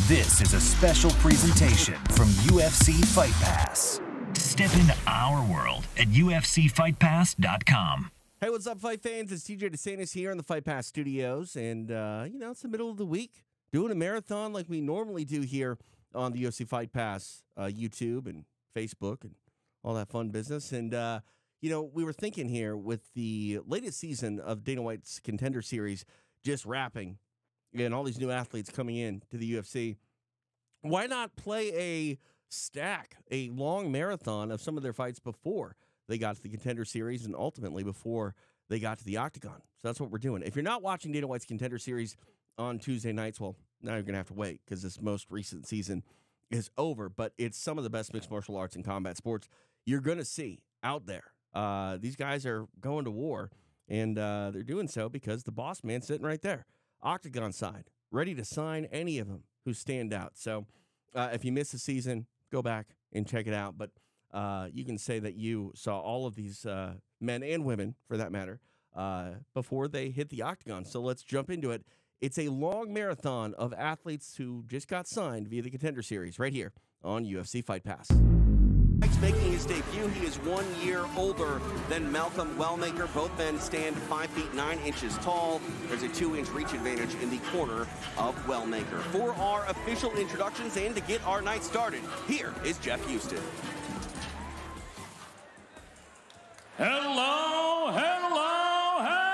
This is a special presentation from UFC Fight Pass. Step into our world at UFCFightPass.com. Hey, what's up, fight fans? It's TJ DeSantis here in the Fight Pass studios. And, it's the middle of the week. Doing a marathon like we normally do here on the UFC Fight Pass YouTube and Facebook and all that fun business. And, we were thinking here with the latest season of Dana White's Contender Series just wrapping and all these new athletes coming in to the UFC, why not play a long marathon of some of their fights before they got to the Contender Series and ultimately before they got to the Octagon? So that's what we're doing. If you're not watching Dana White's Contender Series on Tuesday nights, well, now you're going to have to wait because this most recent season is over. But it's some of the best mixed martial arts and combat sports you're going to see out there. These guys are going to war, and they're doing so because the boss man's sitting right there. Octagon side, ready to sign any of them who stand out. So if you missed the season, go back and check it out. But you can say that you saw all of these men and women, for that matter, before they hit the Octagon. So let's jump into it. It's a long marathon of athletes who just got signed via the Contender Series right here on UFC Fight Pass. Making his debut, he is 1 year older than Malcolm Wellmaker. Both men stand 5 feet 9 inches tall. There's a 2-inch reach advantage in the corner of Wellmaker. For our official introductions and to get our night started, here is Jeff Houston. Hello, hello, hello.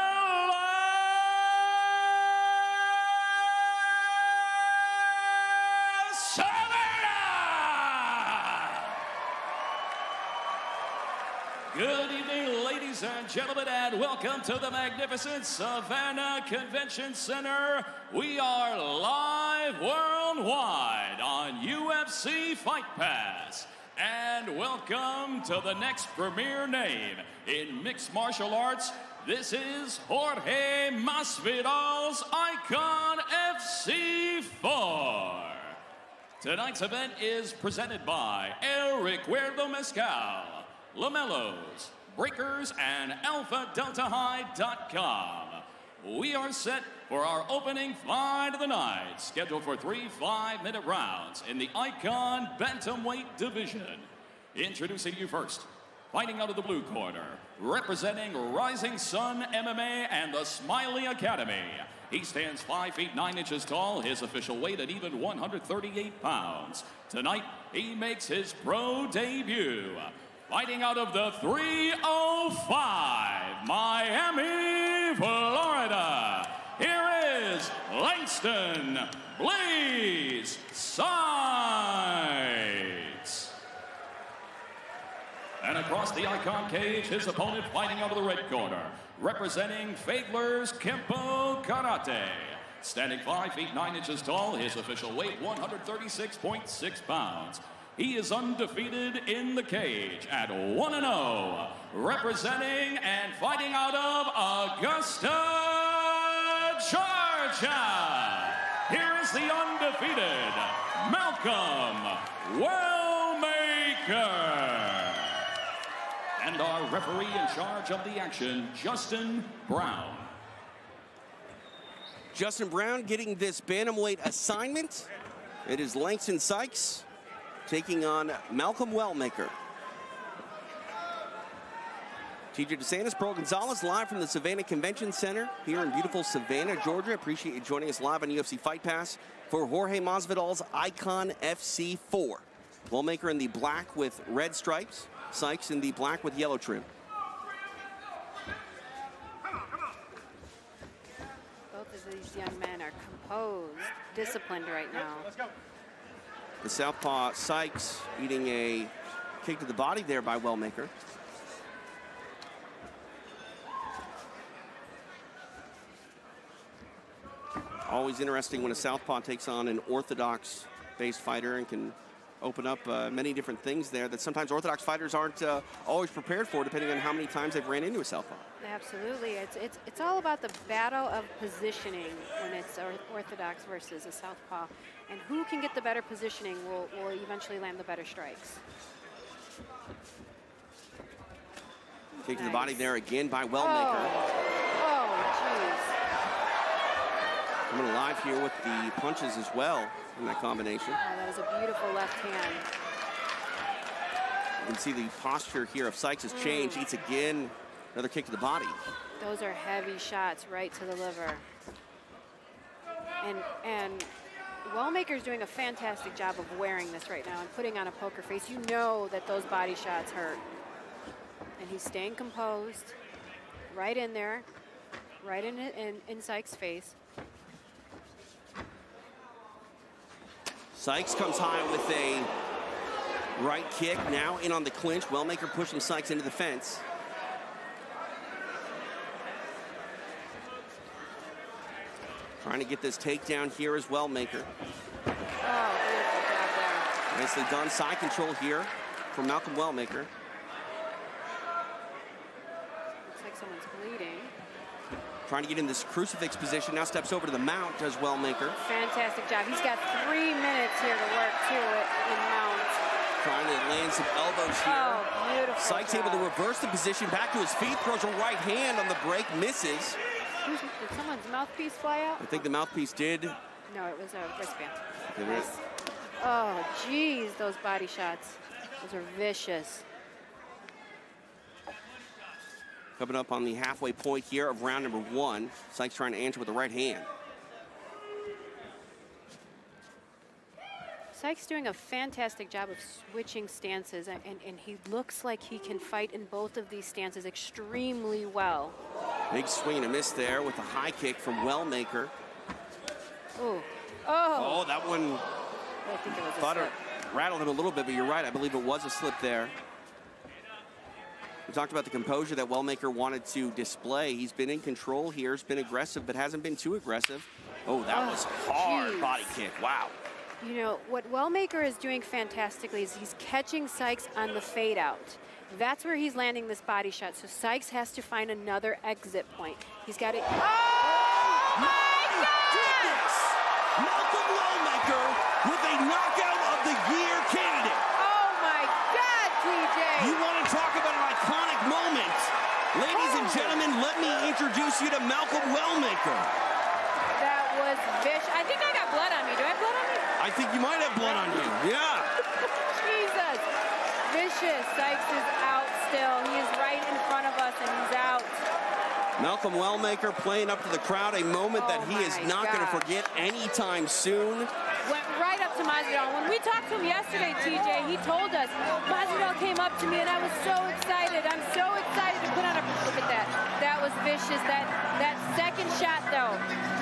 Good evening, ladies and gentlemen, and welcome to the magnificent Savannah Convention Center. We are live worldwide on UFC Fight Pass. And welcome to the next premier name in mixed martial arts. This is Jorge Masvidal's Icon FC4. Tonight's event is presented by El Recuerdo Mezcal, Lamellos, Breakers, and AlphaDeltaHigh.com. We are set for our opening fight of the night, scheduled for 3 5-minute rounds in the Icon Bantamweight division. Introducing you first, fighting out of the blue corner, representing Rising Sun MMA and the Smiley Academy. He stands 5 feet 9 inches tall, his official weight at even 138 pounds. Tonight, he makes his pro debut. Fighting out of the 305, Miami, Florida, here is Langston Blaze Sides. And across the Icon cage, his opponent fighting out of the red corner, representing Fagler's Kempo Karate. Standing 5 feet 9 inches tall, his official weight 136.6 pounds. He is undefeated in the cage at 1-0, representing and fighting out of Augusta, Georgia. Here is the undefeated Malcolm Wellmaker. And our referee in charge of the action, Justin Brown. Justin Brown getting this bantamweight assignment. It is Langston Sykes taking on Malcolm Wellmaker. TJ DeSantis, Pearl Gonzalez, live from the Savannah Convention Center here in beautiful Savannah, Georgia. Appreciate you joining us live on UFC Fight Pass for Jorge Masvidal's Icon FC4. Wellmaker in the black with red stripes, Sykes in the black with yellow trim. Both of these young men are composed, disciplined right now. Let's go. The southpaw Sykes eating a kick to the body there by Wellmaker. Always interesting when a southpaw takes on an orthodox-based fighter and can open up many different things there that sometimes orthodox fighters aren't always prepared for, depending on how many times they've ran into a southpaw. Absolutely. It's all about the battle of positioning when it's orthodox versus a southpaw. And who can get the better positioning will eventually land the better strikes. Kick to the body there again by Wellmaker. Oh, jeez. Coming alive here with the punches as well. in that combination. Oh, that was a beautiful left hand. You can see the posture here of Sykes has changed. Eats again. Another kick to the body. Those are heavy shots right to the liver. And Wellmaker's doing a fantastic job of wearing this right now and putting on a poker face. You know that those body shots hurt. And he's staying composed, right in there, right in Sykes' face. Sykes comes high with a right kick, now in on the clinch. Wellmaker pushing Sykes into the fence. Trying to get this takedown here as Wellmaker. Oh, beautiful job there. Nicely done. Side control here from Malcolm Wellmaker. Looks like someone's bleeding. Trying to get in this crucifix position. Now steps over to the mount, does Wellmaker. Fantastic job. He's got 3 minutes here to work to it in mount. Trying to land some elbows here. Oh, beautiful Sykes job. able to reverse the position back to his feet. Throws a right hand on the break, misses. Did someone's mouthpiece fly out? I think the mouthpiece did. No, it was a wristband. Okay, Nice. Oh, geez, those body shots. Those are vicious. Coming up on the halfway point here of round number 1. Sykes trying to answer with the right hand. Sykes doing a fantastic job of switching stances, and he looks like he can fight in both of these stances extremely well. Big swing and a miss there with a high kick from Wellmaker. Ooh. Oh, that one I think it was a thought it slip. rattled him a little bit, but you're right. I believe it was a slip there. We talked about the composure that Wellmaker wanted to display. He's been in control here. He's been aggressive, but hasn't been too aggressive. Oh, that was hard geez. body kick. Wow. You know, what Wellmaker is doing fantastically is he's catching Sykes on the fade out. That's where he's landing this body shot. So Sykes has to find another exit point. He's got it. Oh my Goodness! Malcolm Wellmaker with a knockout of the year candidate. Oh my God, TJ! You want to talk about an iconic moment? Ladies and gentlemen, let me introduce you to Malcolm Wellmaker. That was vicious. I think I got blood on me. Do I have blood on me? I think you might have blood on you. Yeah. Jesus. Vicious. Sykes is out still. He is right in front of us, and he's out. Malcolm Wellmaker playing up to the crowd, a moment that he is not going to forget anytime soon. Went right up to Masvidal. When we talked to him yesterday, TJ, he told us, Masvidal came up to me and I was so excited. I'm so excited to put on a, look at that. That was vicious. That second shot though,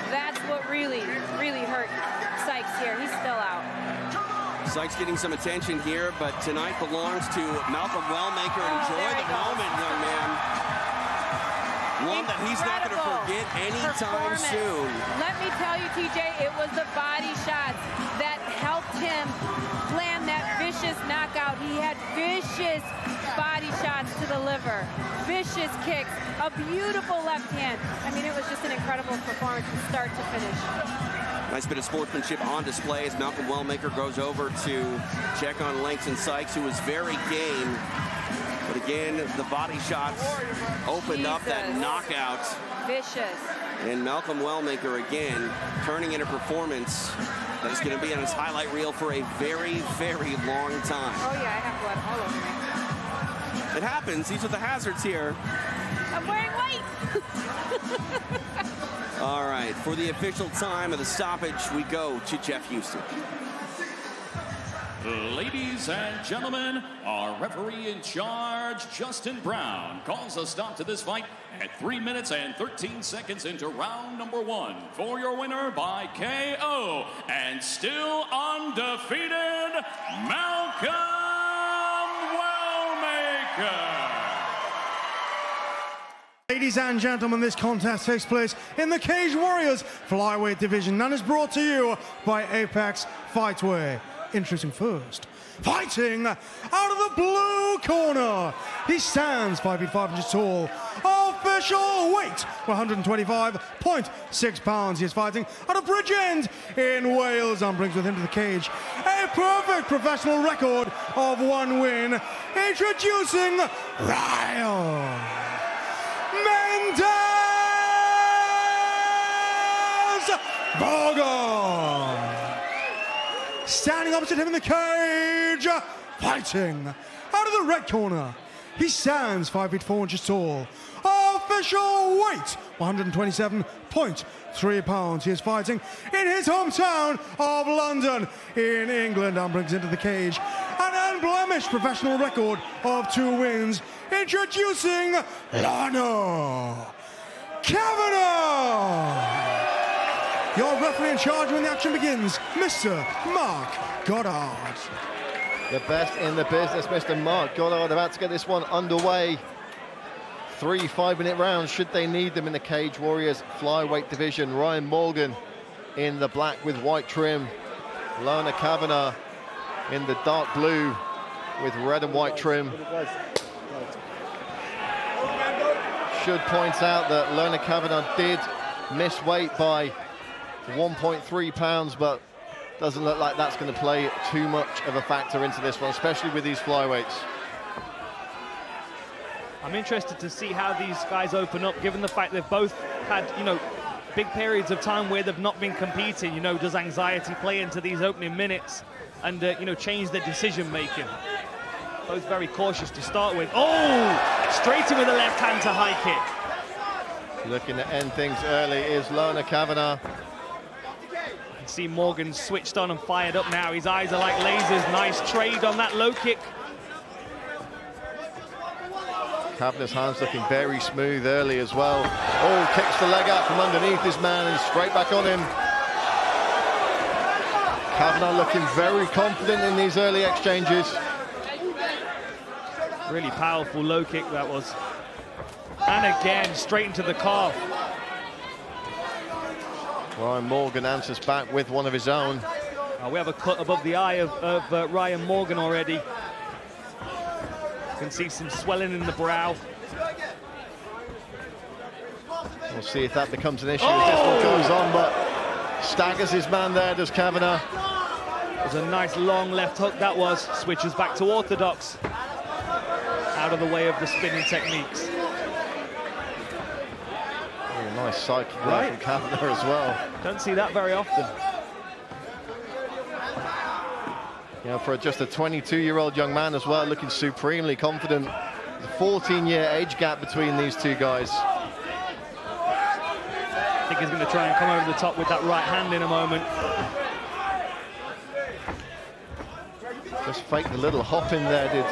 that's what really, really hurt Sykes here. He's still out. Sykes getting some attention here, but tonight belongs to Malcolm Wellmaker. Enjoy the moment, young man. One that he's not going to forget anytime soon. Let me tell you, TJ, it was the body shots that helped him land that vicious knockout. He had vicious body shots to the liver, vicious kicks, a beautiful left hand. I mean, it was just an incredible performance from start to finish. Nice bit of sportsmanship on display as Malcolm Wellmaker goes over to check on Langston Sykes, who was very game. But again, the body shots opened up that knockout. Vicious. And Malcolm Wellmaker again turning in a performance that is going to be on his highlight reel for a very, very long time. Oh yeah, I have blood all over me. It happens. These are the hazards here. I'm wearing white. All right, for the official time of the stoppage, we go to Jeff Houston. Ladies and gentlemen, our referee in charge, Justin Brown, calls a stop to this fight at 3 minutes and 13 seconds into round number 1. For your winner by KO and still undefeated, Malcolm Wellmaker. Ladies and gentlemen, this contest takes place in the Cage Warriors flyweight division and is brought to you by Apex Fightwear. Introducing first, fighting out of the blue corner. He stands 5 feet 5 inches tall. Official weight 125.6 pounds. He is fighting out of Bridgend in Wales and brings with him to the cage a perfect professional record of 1 win. Introducing Ryan Mendez Bogo. standing opposite him in the cage, fighting out of the red corner. He stands 5 feet 4 inches tall. Official weight, 127.3 pounds. He is fighting in his hometown of London in England and brings into the cage an unblemished professional record of 2 wins. Introducing Lana Kavanagh. Your referee in charge when the action begins, Mr. Mark Goddard. The best in the business, Mr. Mark Goddard, about to get this one underway. 3 5-minute rounds, should they need them in the Cage Warriors flyweight division. Ryan Morgan in the black with white trim. Lana Kavanagh in the dark blue with red and white trim. Should point out that Lana Kavanagh did miss weight by 1.3 pounds, but doesn't look like that's going to play too much of a factor into this one, especially with these flyweights. I'm interested to see how these guys open up, given the fact they've both had, you know, big periods of time where they've not been competing. You know, does anxiety play into these opening minutes and, you know, change their decision-making? Both very cautious to start with. Oh! Straight in with a left hand to high kick. Looking to end things early is Lana Kavanagh. See Morgan switched on and fired up now. His eyes are like lasers. Nice trade on that low kick. Kavanagh's hands looking very smooth early as well. Oh, kicks the leg out from underneath his man and straight back on him. Kavanagh looking very confident in these early exchanges. Really powerful low kick that was. And again, straight into the calf. Ryan Morgan answers back with one of his own. We have a cut above the eye of Ryan Morgan already. You can see some swelling in the brow. We'll see if that becomes an issue as this one goes on, but staggers his man there, does Kavanagh. It was a nice long left hook that was. Switches back to orthodox. Out of the way of the spinning techniques. Nice side kick from Kavanagh as well. Don't see that very often. You know, for just a 22-year-old young man as well, looking supremely confident. There's a 14-year age gap between these two guys. I think he's going to try and come over the top with that right hand in a moment. Just faked a little hop in there, did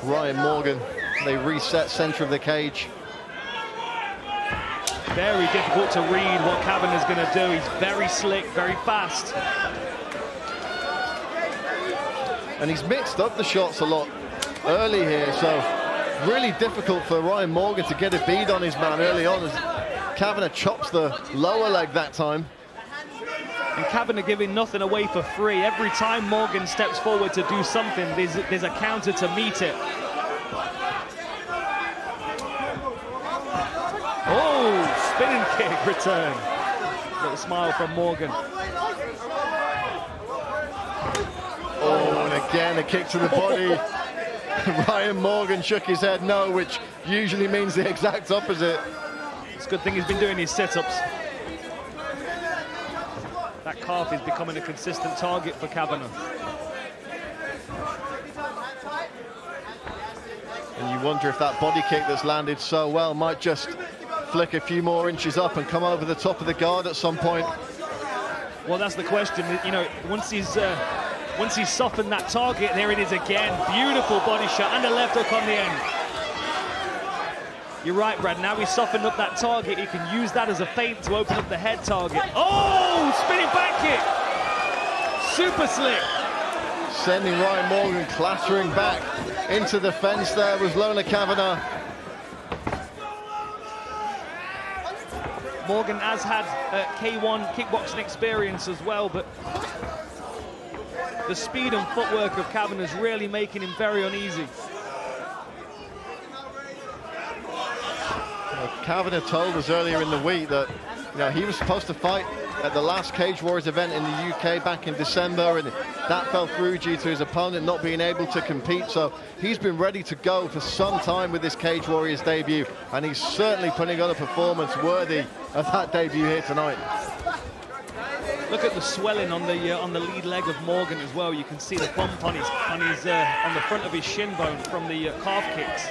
Ryan Morgan. They reset center of the cage. Very difficult to read what Kavanagh's going to do. He's very slick, very fast. And he's mixed up the shots a lot early here, so really difficult for Ryan Morgan to get a bead on his man early on as Kavanagh chops the lower leg that time. And Kavanagh giving nothing away for free. Every time Morgan steps forward to do something, there's a counter to meet it. Oh, spinning kick return. Little smile from Morgan. Oh, and again a kick to the body. Ryan Morgan shook his head no, which usually means the exact opposite. It's a good thing he's been doing his sit-ups. That calf is becoming a consistent target for Kavanagh. And you wonder if that body kick that's landed so well might just flick a few more inches up and come over the top of the guard at some point. Well, that's the question. You know, once he's softened that target, there it is again. Beautiful body shot and a left hook on the end. You're right, Brad. Now he's softened up that target. He can use that as a feint to open up the head target. Oh, spinning back kick. Super slick. Sending Ryan Morgan clattering back into the fence there was Lana Kavanagh. Morgan has had K1 kickboxing experience as well, but the speed and footwork of Kavanagh is really making him very uneasy. Kavanagh told us earlier in the week that he was supposed to fight at the last Cage Warriors event in the UK back in December, and that fell through due to his opponent not being able to compete. So he's been ready to go for some time with this Cage Warriors debut, and he's certainly putting on a performance worthy of that debut here tonight. Look at the swelling on the lead leg of Morgan as well. You can see the bump on the front of his shin bone from the calf kicks.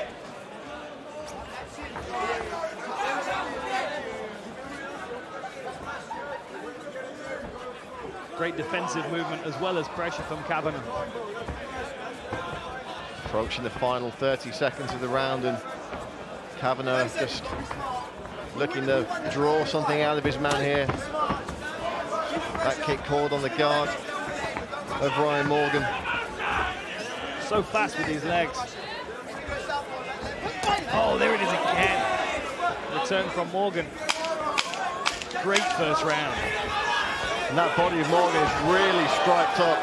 Great defensive movement as well as pressure from Kavanagh. Approaching the final 30 seconds of the round, and Kavanagh just looking to draw something out of his man here. That kick called on the guard of Ryan Morgan. So fast with his legs. Oh, there it is again. Return from Morgan. Great first round. And that body of Morgan is really striped up.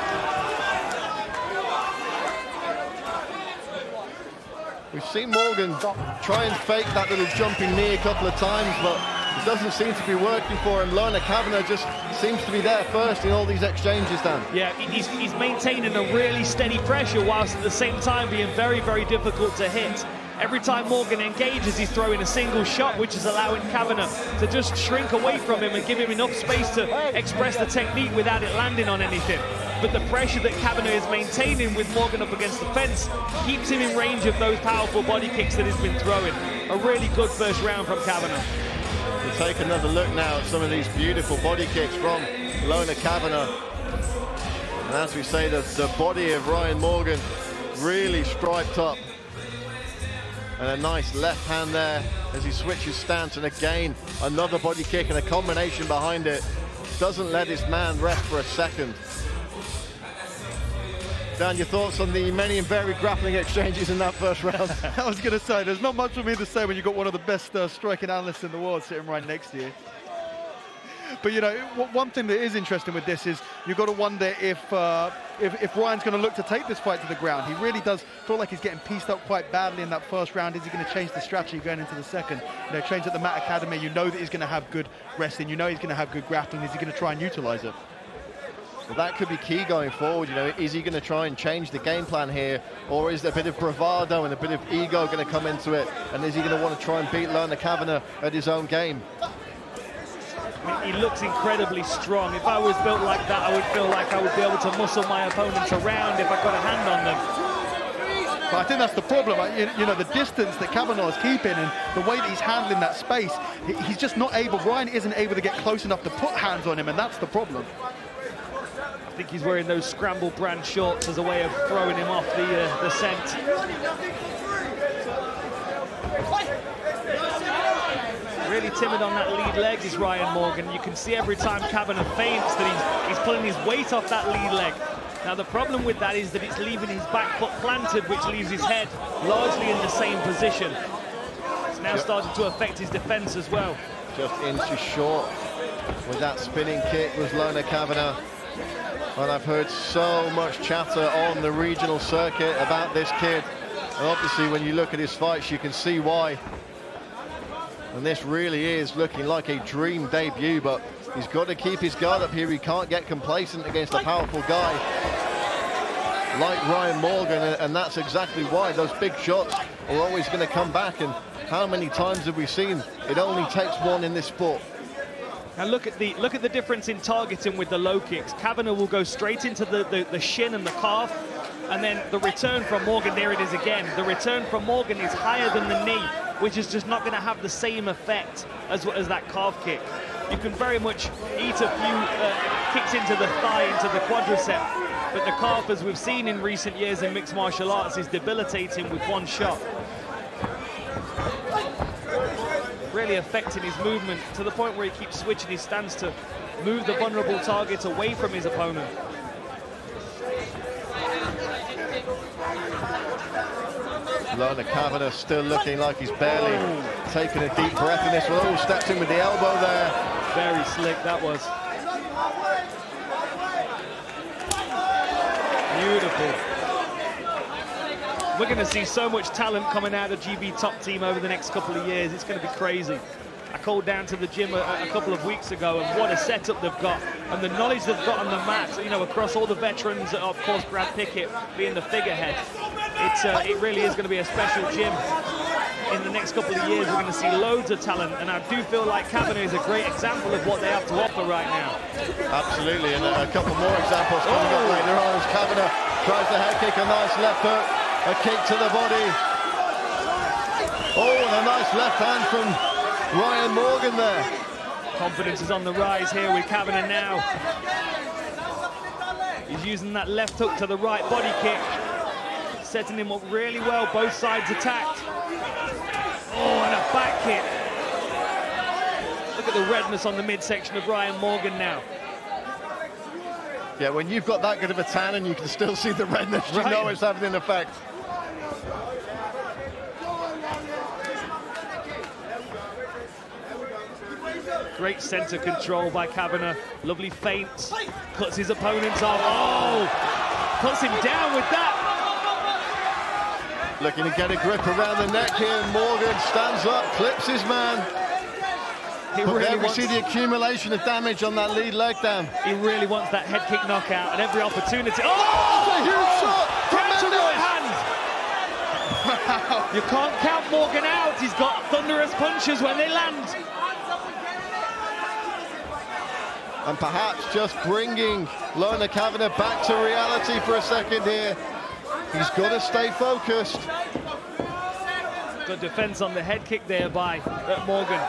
We've seen Morgan try and fake that little jumping knee a couple of times, but it doesn't seem to be working for him. Lorna Kavanagh just seems to be there first in all these exchanges, Dan. Yeah, he's maintaining a really steady pressure whilst at the same time being very, very difficult to hit. Every time Morgan engages, he's throwing a single shot, which is allowing Kavanagh to just shrink away from him and give him enough space to express the technique without it landing on anything. But the pressure that Kavanagh is maintaining with Morgan up against the fence keeps him in range of those powerful body kicks that he's been throwing. A really good first round from Kavanagh. We'll take another look now at some of these beautiful body kicks from Lorna Kavanagh. And as we say, the body of Ryan Morgan really striped up. And a nice left hand there as he switches stance, and again another body kick and a combination behind it. Doesn't let his man rest for a second. Dan, your thoughts on the many and varied grappling exchanges in that first round? I was going to say, there's not much for me to say when you've got one of the best striking analysts in the world sitting right next to you. But, you know, one thing that is interesting with this is you've got to wonder if Ryan's going to look to take this fight to the ground. He really does feel like he's getting pieced up quite badly in that first round. Is he going to change the strategy going into the second? You know, trains at the Matt Academy, you know that he's going to have good wrestling, you know he's going to have good grappling. Is he going to try and utilize it? Well, that could be key going forward. You know, is he going to try and change the game plan here, or is there a bit of bravado and a bit of ego going to come into it? And is he going to want to try and beat Lorna Kavanagh at his own game? I mean, he looks incredibly strong. If I was built like that, I would feel like I would be able to muscle my opponents around if I got a hand on them. But I think that's the problem. You know, the distance that Kavanagh is keeping and the way that he's handling that space, he's just not able, Ryan isn't able to get close enough to put hands on him, and that's the problem. I think he's wearing those scramble brand shorts as a way of throwing him off the scent. Really timid on that lead leg is Ryan Morgan. You can see every time Kavanagh feints that he's pulling his weight off that lead leg. Now the problem with that is that it's leaving his back foot planted, which leaves his head largely in the same position. It's now started to affect his defense as well. Just inches short with that spinning kick was Lorna Kavanagh. And I've heard so much chatter on the regional circuit about this kid. And obviously when you look at his fights, you can see why. And this really is looking like a dream debut, but he's got to keep his guard up here. He can't get complacent against a powerful guy like Ryan Morgan, and that's exactly why those big shots are always going to come back. And how many times have we seen it only takes one in this sport? And look at the difference in targeting with the low kicks. Kavanagh will go straight into the shin and the calf, and then the return from Morgan, there it is again. The return from Morgan is higher than the knee, which is just not going to have the same effect as that calf kick. You can very much eat a few kicks into the thigh, into the quadricep, but the calf, as we've seen in recent years in mixed martial arts, is debilitating with one shot. Really affecting his movement to the point where he keeps switching his stance to move the vulnerable target away from his opponent. Lorna Kavanagh still looking like he's barely taking a deep breath in this one. Oh, steps in with the elbow there. Very slick that was. Beautiful. We're going to see so much talent coming out of GB Top Team over the next couple of years. It's going to be crazy. I called down to the gym a couple of weeks ago, and what a setup they've got, and the knowledge they've got on the mat, you know, across all the veterans, of course Brad Pickett being the figurehead. It really is going to be a special gym in the next couple of years, we're going to see loads of talent, and I do feel like Kavanagh is a great example of what they have to offer right now. Absolutely, and a couple more examples coming up later on as Kavanagh tries the head kick, a nice left hook, a kick to the body. Oh, and a nice left hand from Ryan Morgan there. Confidence is on the rise here with Kavanagh now. He's using that left hook to the right body kick, setting him up really well, both sides attacked. Oh, and a back kick. Look at the redness on the midsection of Ryan Morgan now. Yeah, when you've got that good of a tan and you can still see the redness, you know it's having an effect. Great center control by Kavanagh. Lovely feints. Cuts his opponents off. Oh! Puts him down with that. Looking to get a grip around the neck here. Morgan stands up, clips his man. There we see the accumulation of damage on that lead leg down. He really wants that head kick knockout at every opportunity. Oh! That's a huge shot! Down to right hand! You can't count Morgan out. He's got thunderous punches when they land. And perhaps just bringing Lorna Kavanagh back to reality for a second here. He's got to stay focused. Good defense on the head kick there by Morgan.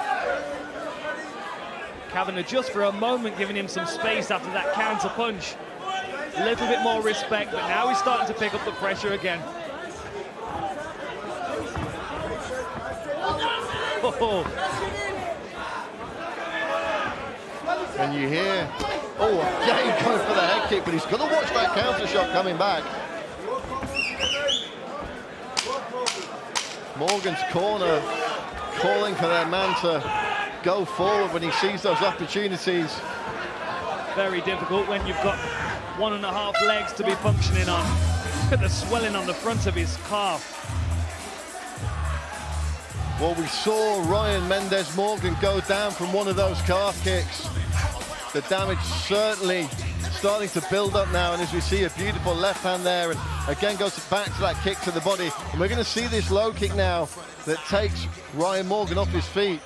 Kavanagh just for a moment giving him some space after that counter punch. A little bit more respect, but now he's starting to pick up the pressure again. Oh. And you hear, oh, again going for the head kick, but he's got to watch that counter shot coming back. Morgan's corner calling for their man to go forward when he sees those opportunities. Very difficult when you've got 1.5 legs to be functioning on. Look at the swelling on the front of his calf. Well, we saw Ryan Mendez Morgan go down from one of those calf kicks. The damage certainly starting to build up now, and as we see a beautiful left hand there, and again goes back to that kick to the body. And we're going to see this low kick now that takes Ryan Morgan off his feet.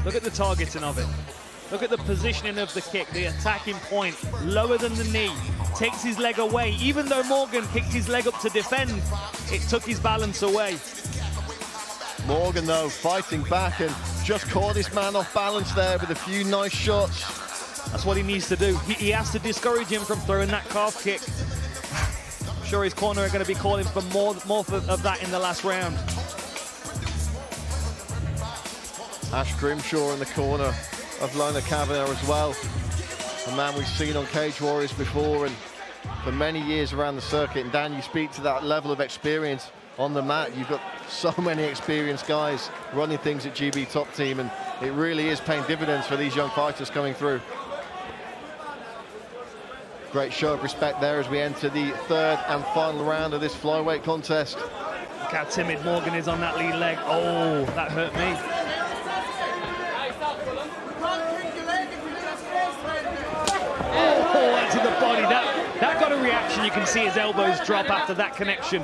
Look at the targeting of it. Look at the positioning of the kick, the attacking point, lower than the knee, takes his leg away. Even though Morgan kicked his leg up to defend, it took his balance away. Morgan, though, fighting back and just caught his man off balance there with a few nice shots. That's what he needs to do. He has to discourage him from throwing that calf kick. I'm sure his corner are going to be calling for more of that in the last round. Ash Grimshaw in the corner of Lorna Kavanagh as well. A man we've seen on Cage Warriors before and for many years around the circuit. And Dan, you speak to that level of experience on the mat. You've got so many experienced guys running things at GB Top Team, and it really is paying dividends for these young fighters coming through. Great show of respect there as we enter the third and final round of this flyweight contest. Look how timid Morgan is on that lead leg. Oh, that hurt me. Oh, into the body. That got a reaction. You can see his elbows drop after that connection.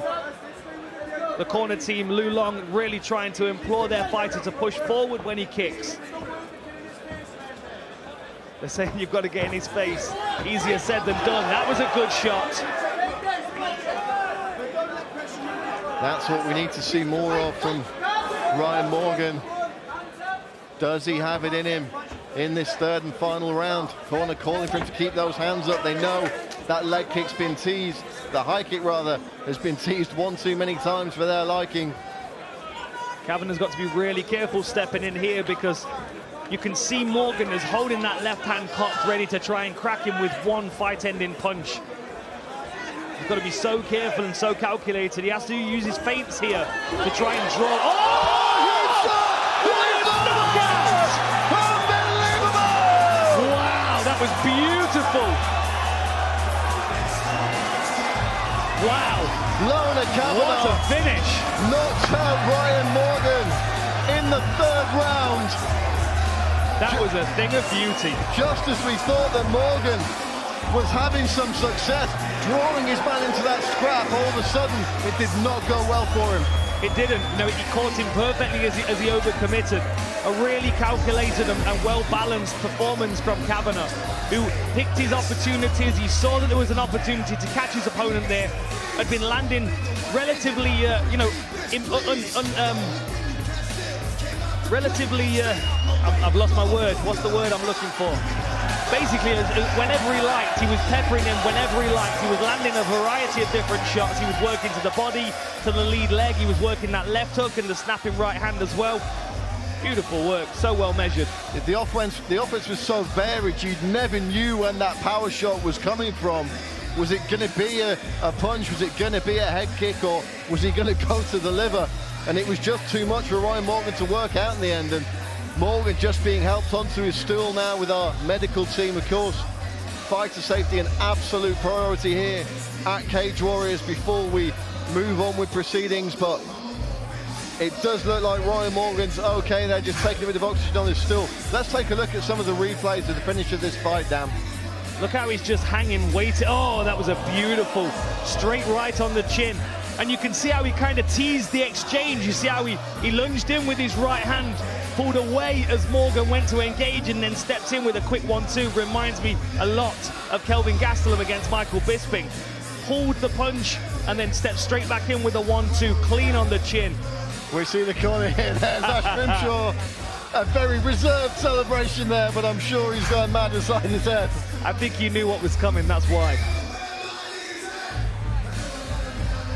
The corner team, Lu Long, really trying to implore their fighter to push forward when he kicks. They're saying you've got to get in his face. Easier said than done. That was a good shot. That's what we need to see more of from Ryan Morgan. Does he have it in him in this third and final round? Corner calling for him to keep those hands up. They know that leg kick's been teased. The high kick, rather, has been teased one too many times for their liking. Kavanagh's got to be really careful stepping in here because you can see Morgan is holding that left hand cocked, ready to try and crack him with one fight-ending punch. He's got to be so careful and so calculated. He has to use his feints here to try and draw. Oh! Knockout! Unbelievable! Wow, that was beautiful. Wow. Lorna Kavanagh. What a finish. Knocks out Ryan Morgan in the third round. That was a thing of beauty. Just as we thought that Morgan was having some success, drawing his man into that scrap, all of a sudden, it did not go well for him. it didn't. You know, he caught him perfectly as he overcommitted. A really calculated and well-balanced performance from Kavanagh, who picked his opportunities. He saw that there was an opportunity to catch his opponent there. Had been landing relatively, you know, relatively, I've lost my word. What's the word I'm looking for? Basically, whenever he liked, he was peppering him whenever he liked. He was landing a variety of different shots. He was working to the body, to the lead leg. He was working that left hook and the snapping right hand as well. Beautiful work, so well measured. The offense was so varied, you never knew when that power shot was coming from. Was it going to be a punch? Was it going to be a head kick? Or was he going to go to the liver? And it was just too much for Ryan Morgan to work out in the end. And Morgan just being helped onto his stool now with our medical team, of course. Fighter safety an absolute priority here at Cage Warriors before we move on with proceedings. But it does look like Ryan Morgan's okay. They're just taking a bit of oxygen on his stool. Let's take a look at some of the replays of the finish of this fight, Dan. Look how he's just hanging, waiting. Oh, that was a beautiful straight right on the chin. And you can see how he kind of teased the exchange. You see how he lunged in with his right hand, pulled away as Morgan went to engage, and then stepped in with a quick 1-2. Reminds me a lot of Kelvin Gastelum against Michael Bisping. Pulled the punch and then stepped straight back in with a 1-2, clean on the chin. We see the corner here. There's Ash Grimshaw. A very reserved celebration there, but I'm sure he's going mad inside his head. I think he knew what was coming, that's why.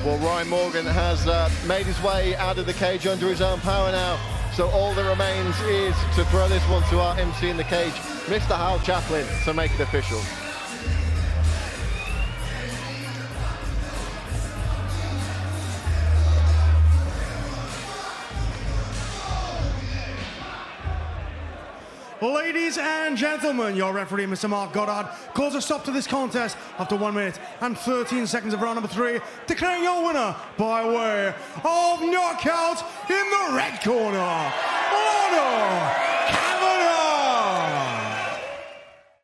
Well, Ryan Morgan has made his way out of the cage under his own power now. So all that remains is to throw this one to our MC in the cage, Mr. Hal Chaplin, to make it official. Ladies and gentlemen, your referee, Mr. Mark Goddard, calls a stop to this contest after 1 minute and 13 seconds of round number 3, declaring your winner by way of knockout in the red corner, Lorna Kavanagh.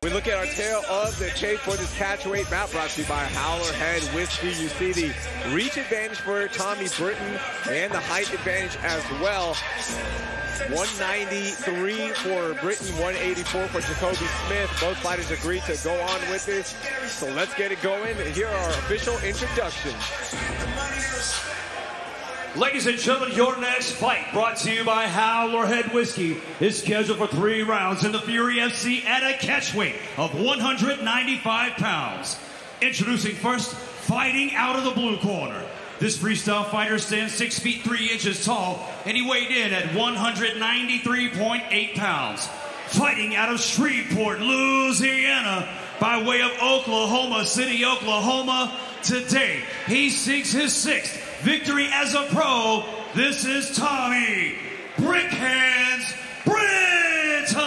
We look at our tale of the chase for this catchweight bout, brought to you by Howler Head Whiskey. You see the reach advantage for Tommy Britton and the height advantage as well. 193 for Britton, 184 for Jacoby Smith. Both fighters agreed to go on with this. So let's get it going. And here are our official introductions. Ladies and gentlemen, your next fight, brought to you by Howler Head Whiskey, is scheduled for 3 rounds in the Fury FC at a catchweight of 195 pounds. Introducing first, fighting out of the blue corner. This freestyle fighter stands 6 feet 3 inches tall, and he weighed in at 193.8 pounds. Fighting out of Shreveport, Louisiana, by way of Oklahoma City, Oklahoma. Today, he seeks his 6th victory as a pro. This is Tommy Brick Hands Britton.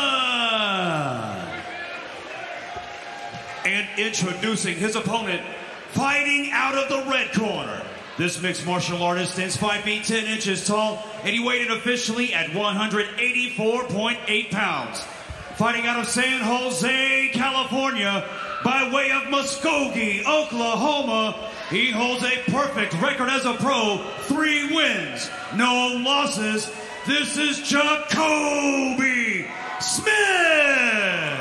And introducing his opponent, fighting out of the red corner. This mixed martial artist stands 5 feet 10 inches tall, and he weighed in officially at 184.8 pounds. Fighting out of San Jose, California, by way of Muskogee, Oklahoma, he holds a perfect record as a pro, 3 wins, no losses. This is Jacoby Smith.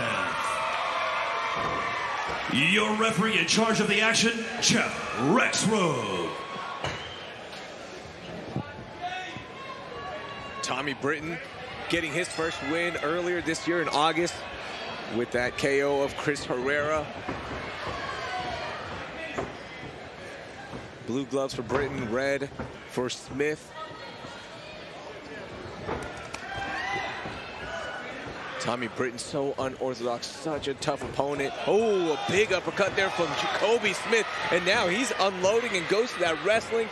Your referee in charge of the action, Jeff Rexroad. Tommy Britton getting his first win earlier this year in August with that KO of Chris Herrera. Blue gloves for Britton, red for Smith. Tommy Britton, so unorthodox, such a tough opponent. Oh, a big uppercut there from Jacoby Smith. And now he's unloading and goes to that wrestling.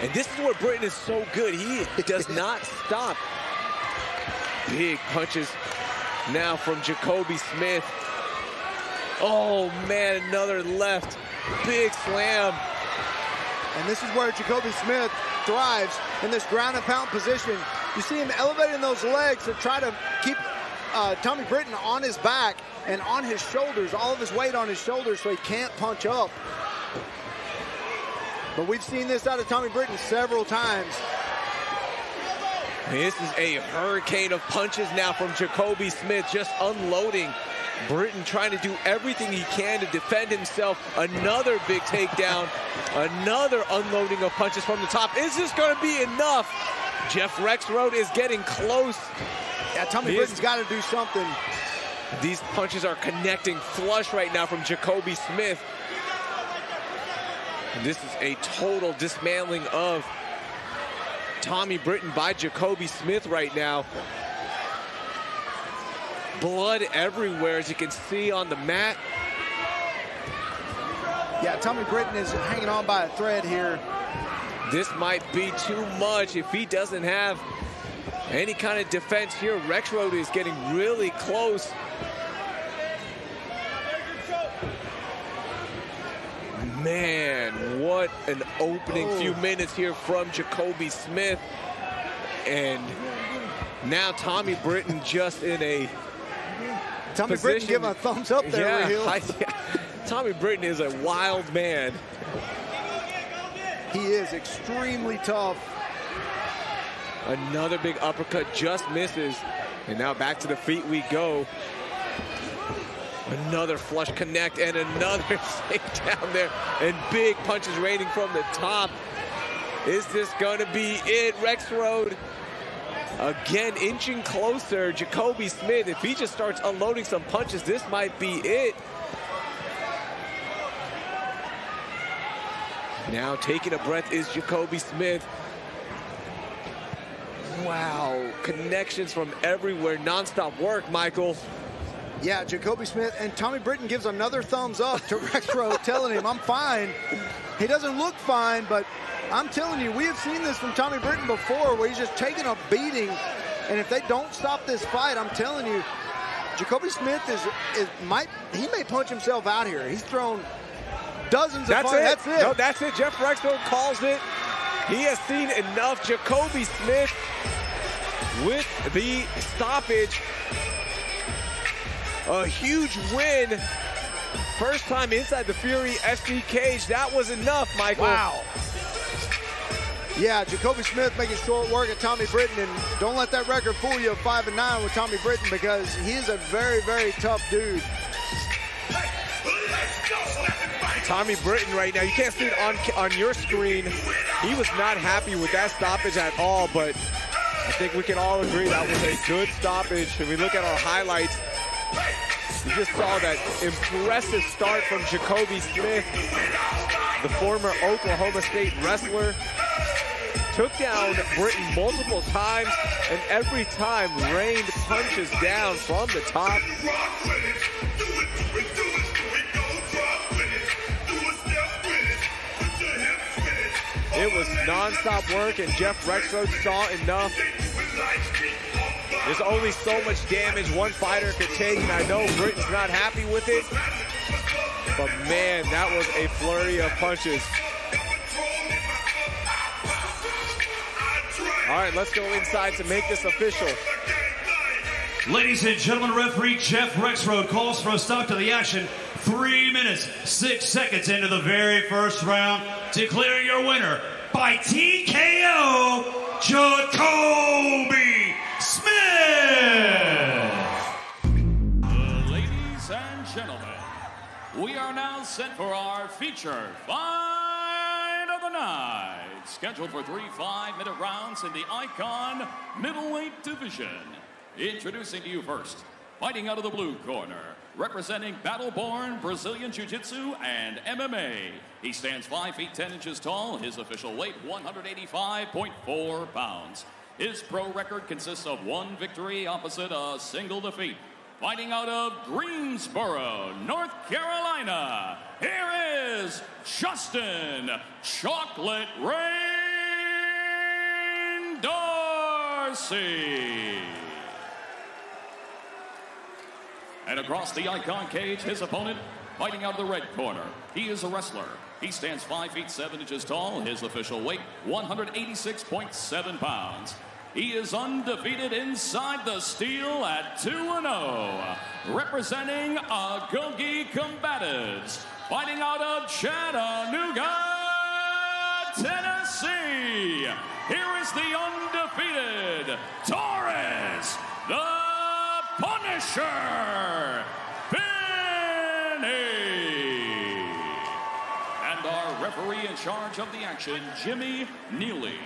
And this is where Britton is so good. He does not stop. Big punches now from Jacoby Smith. Oh, man, another left. Big slam. And this is where Jacoby Smith thrives, in this ground and pound position. You see him elevating those legs to try to keep Tommy Britton on his back and on his shoulders, all of his weight on his shoulders, so he can't punch up. But we've seen this out of Tommy Britton several times. This is a hurricane of punches now from Jacoby Smith, just unloading. Britton trying to do everything he can to defend himself. Another big takedown. Another unloading of punches from the top. Is this going to be enough? Jeff Rexroad is getting close. Yeah, Tommy Britton's got to do something. These punches are connecting flush right now from Jacoby Smith. And this is a total dismantling of Tommy Britton by Jacoby Smith right now. Blood everywhere, as you can see on the mat. Yeah, Tommy Britton is hanging on by a thread here. This might be too much if he doesn't have any kind of defense here. Rexroad is getting really close. Man, what an opening few minutes here from Jacoby Smith. And now Tommy Britton just in a Tommy Britton give a thumbs up there, yeah, Tommy Britton is a wild man. He is extremely tough. Another big uppercut just misses. And now back to the feet we go. Another flush connect and another takedown there. And big punches raining from the top. Is this going to be it? Rexroad again inching closer. Jacoby Smith, if he just starts unloading some punches, this might be it. Now taking a breath is Jacoby Smith. Wow, connections from everywhere, non-stop work, Michael. Yeah, Jacoby Smith, and Tommy Britton gives another thumbs up to Rexroad, telling him, I'm fine. He doesn't look fine, but I'm telling you, we have seen this from Tommy Britton before, where he's just taking a beating, and if they don't stop this fight, I'm telling you, Jacoby Smith he may punch himself out here. He's thrown dozens of fights. That's it. No, that's it. Jeff Rexroad calls it. He has seen enough. Jacoby Smith with the stoppage. A huge win. First time inside the Fury FC cage. That was enough, Michael. Wow. Yeah, Jacoby Smith making short work of Tommy Britton, and don't let that record fool you of 5-9 with Tommy Britton, because he's a very, very tough dude. Tommy Britton right now, you can't see it on your screen. He was not happy with that stoppage at all, but I think we can all agree that was a good stoppage. If we look at our highlights, you just saw that impressive start from Jacoby Smith, the former Oklahoma State wrestler. Took down Britton multiple times, and every time rained punches down from the top. It was non-stop work, and Jeff Rexroad saw enough. There's only so much damage one fighter could take, and I know Britton's not happy with it. But man, that was a flurry of punches. All right, let's go inside to make this official. Ladies and gentlemen, referee Jeff Rexroad calls for a stop to the action. 3 minutes, 6 seconds into the very first round, declaring your winner by TKO, Jacoby Smith. Ladies and gentlemen, we are now set for our feature fight of the night. Scheduled for 3 5-minute rounds in the Icon middleweight division. Introducing to you first, fighting out of the blue corner, representing Battle-Born Brazilian Jiu-Jitsu and MMA. He stands 5 feet 10 inches tall. His official weight, 185.4 pounds. His pro record consists of 1 victory opposite a single defeat. Fighting out of Greensboro, North Carolina, here is Justin Chocolate Rain Dorsey. And across the Icon cage, his opponent, fighting out of the red corner. He is a wrestler. He stands 5 feet 7 inches tall. His official weight, 186.7 pounds. He is undefeated inside the steel at 2-0. Representing Agogi Combatives, fighting out of Chattanooga, Tennessee, here is the undefeated Torres, the Punisher, Finney. And our referee in charge of the action, Jimmy Neely.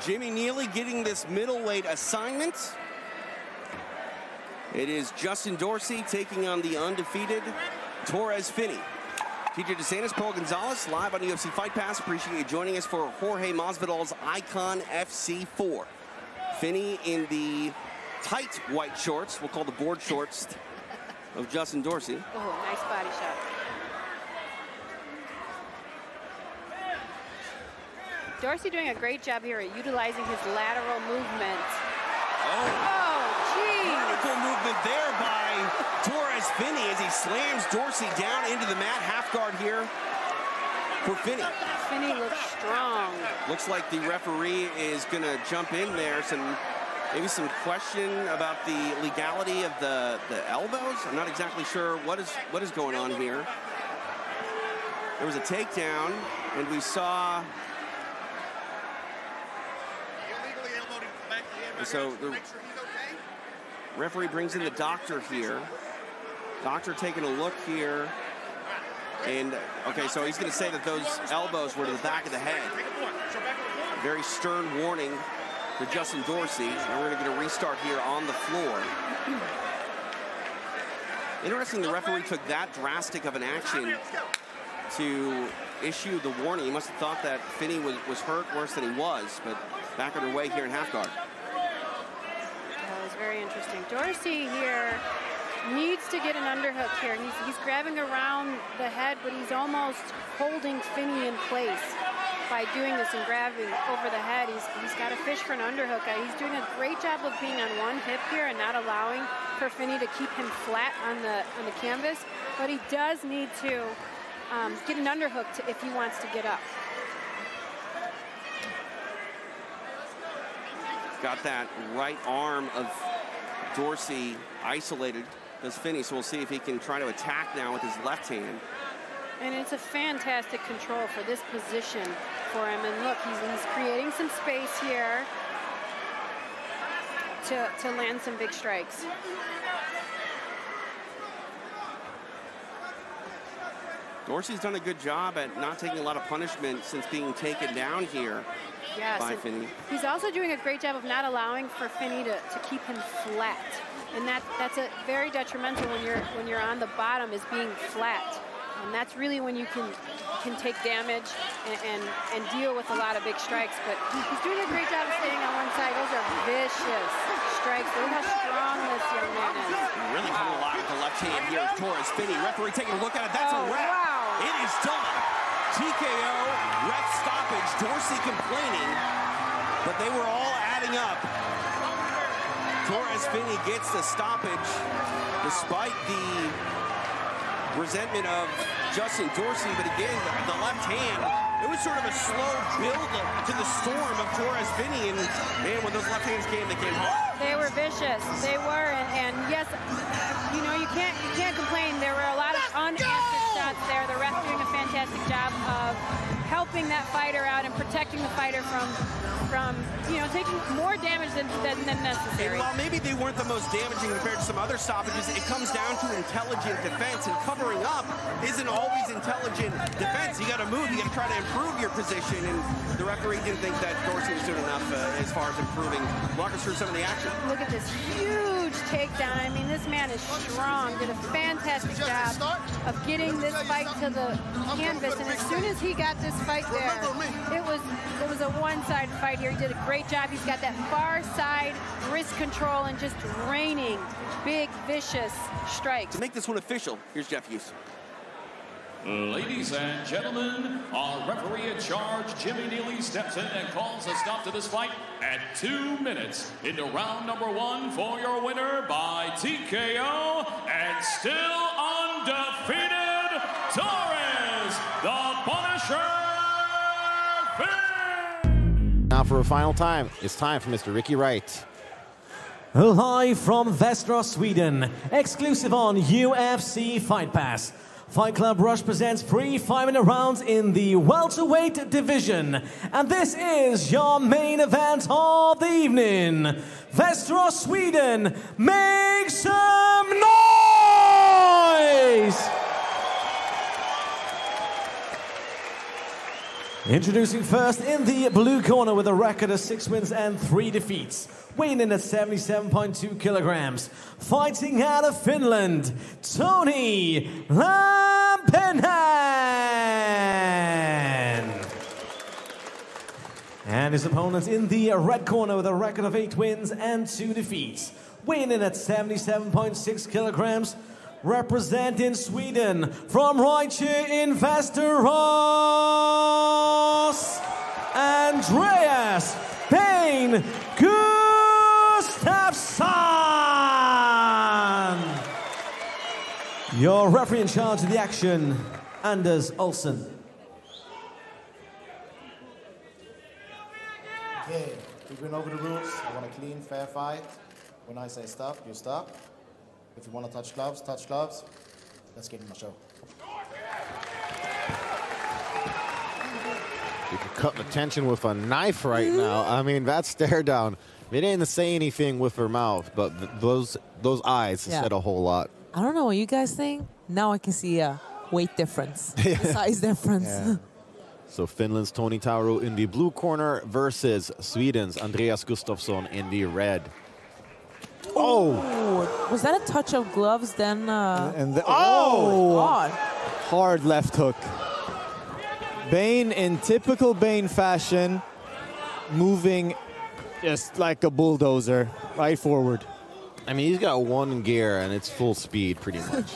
Jimmy Neely getting this middleweight assignment. It is Justin Dorsey taking on the undefeated Torres Finney. TJ DeSantis, Paul Gonzalez, live on UFC Fight Pass. Appreciate you joining us for Jorge Masvidal's Icon FC4. Finney in the tight white shorts, we'll call the board shorts of Justin Dorsey. Oh, nice body shot. Dorsey doing a great job here at utilizing his lateral movement. Oh, geez. Vertical movement there by Torres Finney as he slams Dorsey down into the mat. Half guard here for Finney. Finney looks strong. Looks like the referee is going to jump in there. Maybe some question about the legality of the elbows. I'm not exactly sure what is going on here. There was a takedown, and we saw. So the referee brings in the doctor here. Doctor taking a look here. And, okay, so he's going to say that those elbows were to the back of the head. Very stern warning to Justin Dorsey. And we're going to get a restart here on the floor. Interesting, the referee took that drastic of an action to issue the warning. He must have thought that Finney was hurt worse than he was, but back underway here in half guard. That was very interesting. Dorsey here needs to get an underhook here. He's grabbing around the head, but he's almost holding Finney in place by doing this and grabbing over the head. He's got to fish for an underhook. He's doing a great job of being on one hip here and not allowing for Finney to keep him flat on the canvas, but he does need to get an underhook if he wants to get up. Got that right arm of Dorsey isolated as Finney, so we'll see if he can try to attack now with his left hand. And it's a fantastic control for this position for him. And look, he's creating some space here to land some big strikes. Dorsey's done a good job at not taking a lot of punishment since being taken down here by Finney. He's also doing a great job of not allowing for Finney to keep him flat. And that's a very detrimental when you're on the bottom, is being flat. And that's really when you can take damage and deal with a lot of big strikes. But he's doing a great job of staying on one side. Those are vicious strikes. Look how strong this young man is. Really coming alive with the left hand here. Torres Finney. Referee taking a look at it. That's a wrap. Wow. It is done. TKO, ref stoppage. Dorsey complaining, but they were all adding up. Torres Finney gets the stoppage despite the resentment of Justin Dorsey, but again, the left hand, it was sort of a slow build to the storm of Torres Finney, and man, when those left hands came, they came hard. They were vicious. They were, and yes, you know, you can't complain. There were a lot of unanswered shots there. The ref doing a fantastic job of helping that fighter out and protecting the fighter from you know, taking more damage than necessary. While maybe they weren't the most damaging compared to some other stoppages, it comes down to intelligent defense, and covering up isn't always intelligent defense. You got to move. You got to try to improve your position, and the referee didn't think that Dorsey was doing enough as far as improving. Walk us through some of the action. Look at this huge takedown. I mean, this man is strong. Did a fantastic job of getting this fight to the canvas, and as soon as he got this fight there, it was a one-sided fight here. He did a great job. He's got that far side wrist control and just raining big, vicious strikes. To make this one official, here's Jeff Hughes. Ladies and gentlemen, our referee in charge, Jimmy Neely, steps in and calls a stop to this fight at 2 minutes into round number 1 for your winner by TKO and still undefeated Torres, the Punisher. Now for a final time, it's time for Mr. Ricky Wright. Live from Västerås, Sweden, exclusive on UFC Fight Pass. Fight Club Rush presents 3 5-minute rounds in the welterweight division. And this is your main event of the evening. Västerås, Sweden, make some noise! Introducing first in the blue corner with a record of 6 wins and 3 defeats. Weighing in at 77.2 kilograms. Fighting out of Finland, Tony Lampinen! And his opponent in the red corner with a record of 8 wins and 2 defeats. Weighing in at 77.6 kilograms. Representing Sweden from right here in Västerås, Andreas Payne Gustafsson. Your referee in charge of the action, Anders Olsen. Okay, we've been over the rules. I want a clean, fair fight. When I say stop, you stop. If you want to touch gloves, touch gloves. Let's get in the show. You can cut the tension with a knife right now. I mean, that stare down. They didn't say anything with her mouth, but those eyes said a whole lot. I don't know what you guys think. Now I can see a weight difference, a size difference. Yeah. So Finland's Toni Tauro in the blue corner versus Sweden's Andreas Gustafsson in the red. Oh! Was that a touch of gloves then? God. Hard left hook. Bane in typical Bane fashion, moving just like a bulldozer right forward. I mean, he's got one gear and it's full speed pretty much.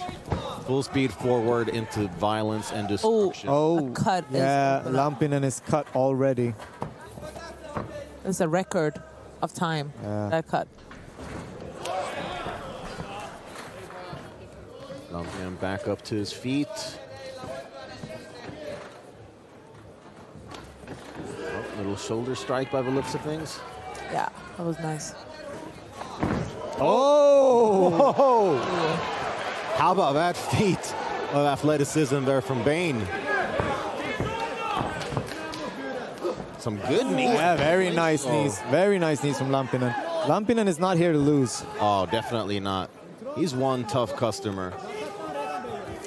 Full speed forward into violence and destruction. A cut. Yeah, Lampinen is cut already. It's a record of time, that cut. Lampinen back up to his feet. Little shoulder strike by the looks of things. Yeah, that was nice. Oh! How about that feat of athleticism there from Bane? Some good knees. Yeah, very nice knees. Very nice knees from Lampinen. Lampinen is not here to lose. Oh, definitely not. He's one tough customer.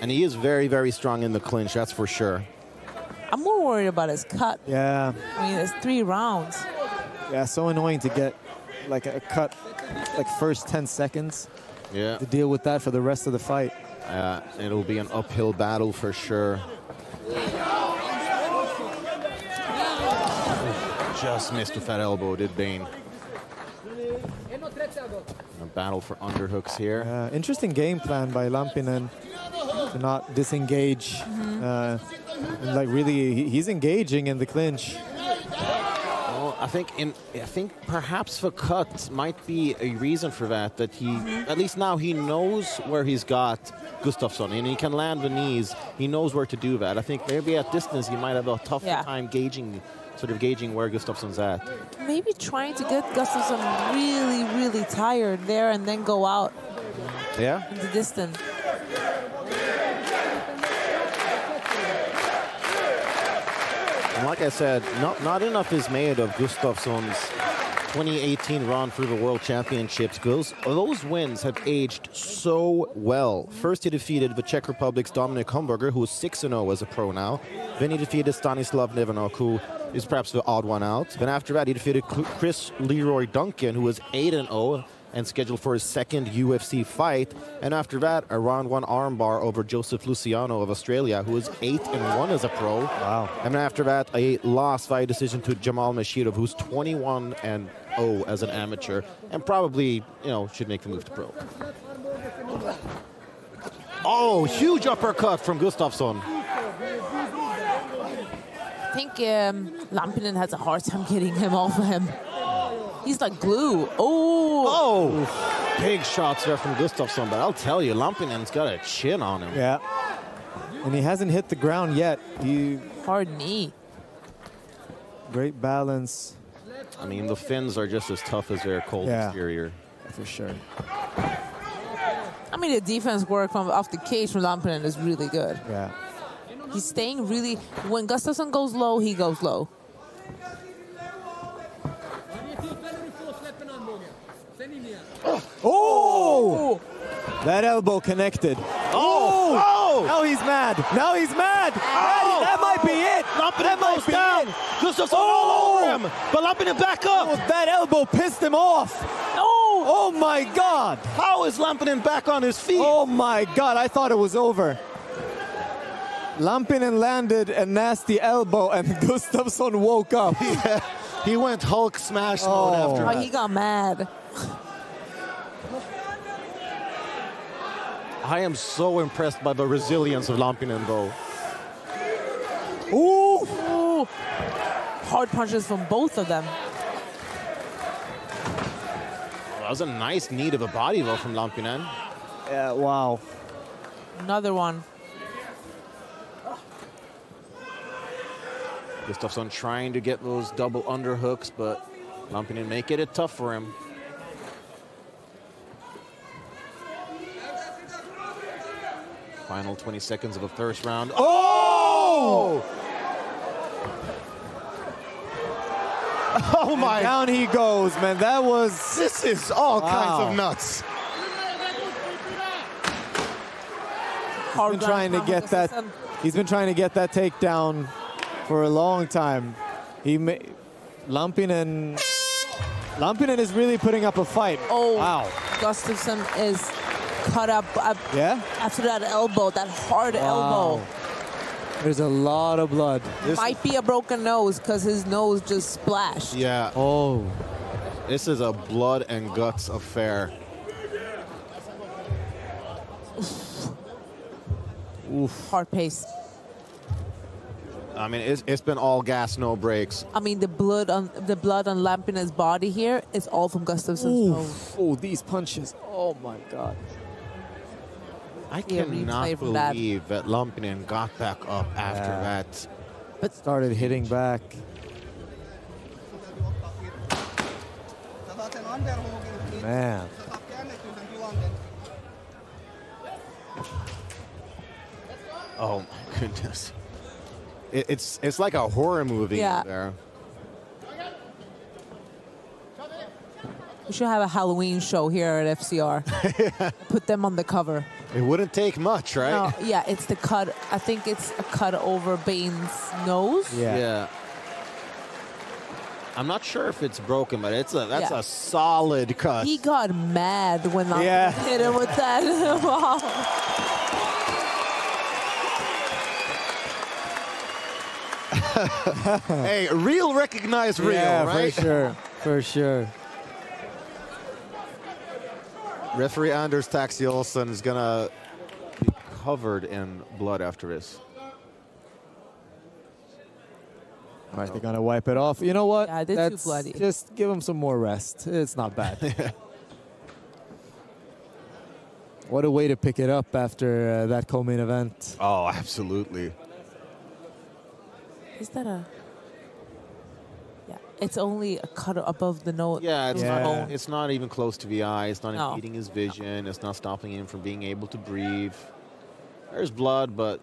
And he is very, very strong in the clinch, that's for sure. I'm more worried about his cut. Yeah. I mean, it's 3 rounds. Yeah, so annoying to get like a cut like first 10 seconds. Yeah. To deal with that for the rest of the fight. It'll be an uphill battle for sure. Just missed with that elbow, did Bane. A battle for underhooks here. Interesting game plan by Lampinen to not disengage. And like really, he's engaging in the clinch. Well, I think perhaps the cut might be a reason for that. That he, at least now, he knows where he's got Gustafsson, and he can land the knees. He knows where to do that. I think maybe at distance he might have a tougher time gauging where Gustafsson's at. Maybe trying to get Gustafsson really, really tired there and then go out. Yeah. In the distance. And like I said, not enough is made of Gustafsson's 2018 run through the World Championships. Those wins have aged so well. First, he defeated the Czech Republic's Dominik Humberger, who is 6-0 as a pro now. Then he defeated Stanislav Nevenok, who is perhaps the odd one out. Then after that, he defeated Chris Leroy Duncan, who was 8-0 and scheduled for his second UFC fight. And after that, a round 1 armbar over Joseph Luciano of Australia, who was 8-1 as a pro. Wow. And then after that, a loss via decision to Jamal Mashirov, who's 21-0 as an amateur, and probably, should make the move to pro. Oh, huge uppercut from Gustafsson. I think Lampinen has a hard time getting him off of him. He's like glue. Oh! Big shots there from Gustafsson, but I'll tell you, Lampinen's got a chin on him. Yeah. And he hasn't hit the ground yet. Hard knee. Great balance. I mean, the Finns are just as tough as their cold exterior. For sure. I mean, the defense work from off the cage from Lampinen is really good. Yeah. He's staying really... When Gustafsson goes low, he goes low. Oh! That elbow connected. Oh! Oh! Now he's mad. Now he's mad. Oh! That might be it. Lampinen goes down. Gustafsson all over him. But Lampinen back up. Oh, that elbow pissed him off. Oh! Oh my God. How is Lampinen back on his feet? Oh my God. I thought it was over. Lampinen landed a nasty elbow and Gustafsson woke up. Yeah. He went Hulk smash mode after that. Oh, he got mad. I am so impressed by the resilience of Lampinen, though. Ooh! Ooh. Hard punches from both of them. Well, that was a nice knee to the body, though, from Lampinen. Yeah, wow. Another one. Gustafsson trying to get those double underhooks, but Lampinen making it tough for him. Final 20 seconds of the first round. Oh! Oh my! And down he goes, man. That was... This is all kinds of nuts. He's been trying to get that. He's been trying to get that takedown for a long time. Lampinen is really putting up a fight. Oh, wow. Gustafsson is cut up yeah? after that elbow, that hard elbow. There's a lot of blood. Might be a broken nose because his nose just splashed. Yeah. Oh. This is a blood and guts affair. Oof. Hard pace. I mean, it's been all gas, no brakes. I mean, the blood on Lampinen's body here is all from Gustafsson's nose. Oh, these punches. Oh my God. I cannot believe that Lampinen got back up after that. But started hitting back. Man. Oh my goodness. It's like a horror movie in there. We should have a Halloween show here at FCR. Put them on the cover. It wouldn't take much, right? No, yeah, it's the cut. I think it's a cut over Bane's nose. Yeah. I'm not sure if it's broken, but that's a solid cut. He got mad when I hit him with that. Wow. Hey, real recognize real, right? For sure. For sure. Referee Anders Taxiolson is going to be covered in blood after this. All right, they're going to wipe it off. You know what? Yeah, they're too bloody. Just give him some more rest. It's not bad. What a way to pick it up after that co-main event. Oh, absolutely. Is that a... Yeah, it's only a cut above the nose. Yeah, it's not even close to the eye. It's not impeding his vision. It's not stopping him from being able to breathe. There's blood, but...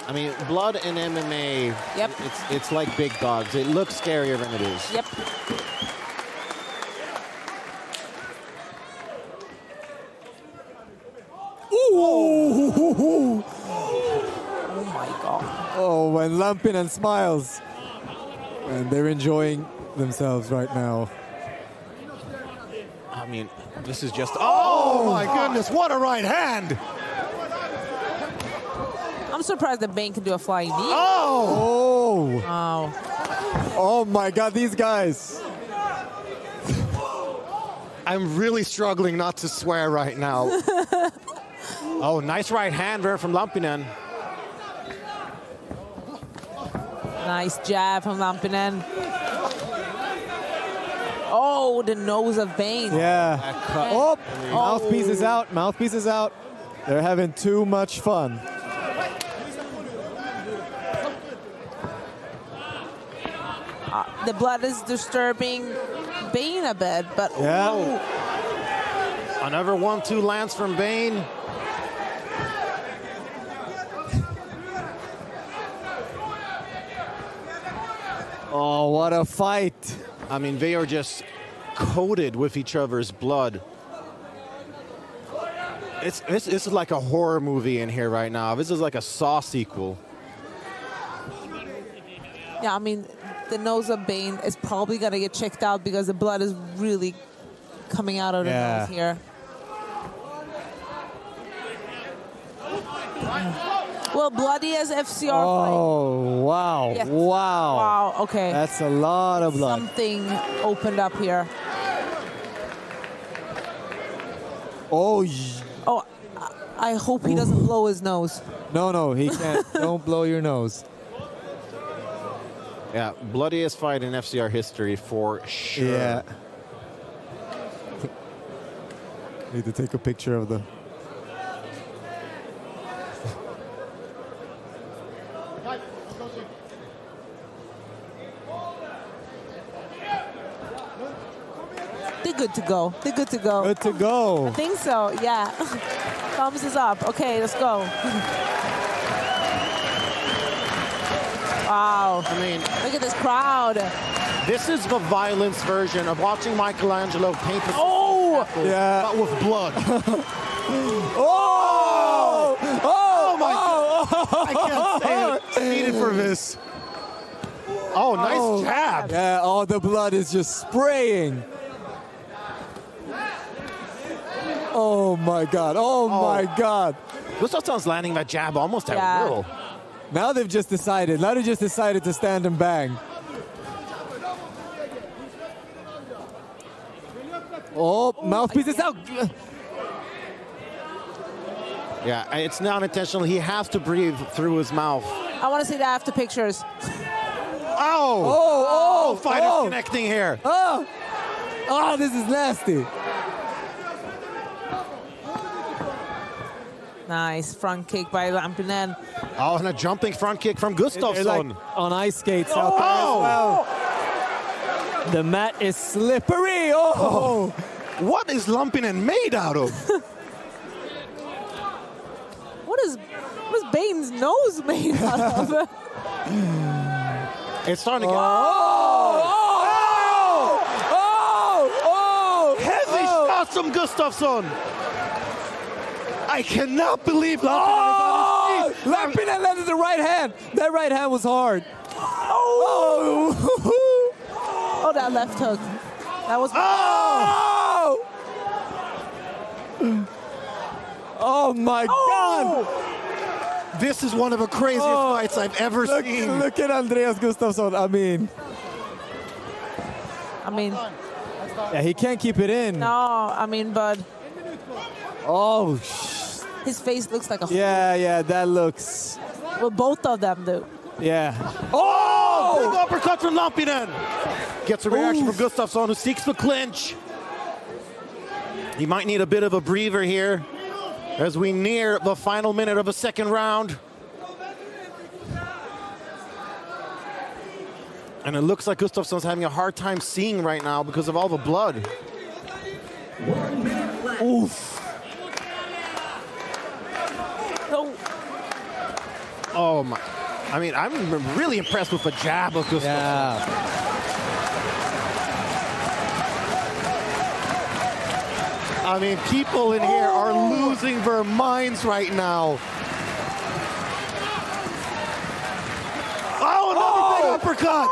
I mean, blood in MMA, it's like big dogs. It looks scarier than it is. Yep. Ooh! Oh my God. Oh, when Lampinen smiles. And they're enjoying themselves right now. I mean, this is just... Oh my goodness, what a right hand! I'm surprised that Bane can do a flying knee. Oh! Wow. Oh my God, these guys. I'm really struggling not to swear right now. Oh, nice right hand there from Lampinen. Nice jab from Lampinen. Oh, the nose of Bane. Yeah. Oh, mouthpiece is out. Mouthpiece is out. They're having too much fun. The blood is disturbing Bane a bit, but Another 1-2 lands from Bane. Oh, what a fight. I mean, they are just coated with each other's blood. This is like a horror movie in here right now. This is like a Saw sequel. Yeah, I mean, the nose of Bane is probably going to get checked out because the blood is really coming out of the nose here. Well, bloody as FCR fight. Oh, wow. Yes. Wow. Wow, okay. That's a lot of blood. Something opened up here. Oh, oh, I hope he doesn't blow his nose. No, he can't. Don't blow your nose. Yeah, bloodiest fight in FCR history for sure. Yeah. Need to take a picture of the... They're good to go. They're good to go. Good to go. I think so, yeah. Thumbs is up. Okay, let's go. Wow. I mean, look at this crowd. This is the violence version of watching Michelangelo paint the yeah, but with blood. Oh my God. I can't say it. Needed for this. Oh, nice jab. Yeah, all the blood is just spraying. Oh my God. Oh my God. Gustafsson's landing that jab almost at will. Now they've just decided. Now they just decided to stand and bang. Oh, mouthpiece is out. Yeah, it's not intentional. He has to breathe through his mouth. I want to see the after pictures. Fighters connecting here. Oh, this is nasty. Nice front kick by Lampinen. Oh, and a jumping front kick from Gustafsson. Like on ice skates out there as well. The mat is slippery. Oh. What is Lampinen made out of? What is Bane's nose made out of? It's starting to get... Heavy shots from Gustafsson. I cannot believe Lampinen is on his feet. Lampinen landed the right hand. That right hand was hard. Oh, that left hook. That was... Oh my God. This is one of the craziest fights I've ever seen. Look at Andreas Gustafsson. I mean, yeah, he can't keep it in. No, I mean, but his face looks like a... Yeah, that looks... Well, both of them do. Yeah. Big uppercut from Lampinen. Gets a reaction from Gustafsson, who seeks the clinch. He might need a bit of a breather here as we near the final minute of the second round. And it looks like Gustafsson's having a hard time seeing right now because of all the blood. Oof. Oh my. I mean, I'm really impressed with the jab of Gustafsson. Yeah. I mean, people in here are losing their minds right now. Oh, another big uppercut!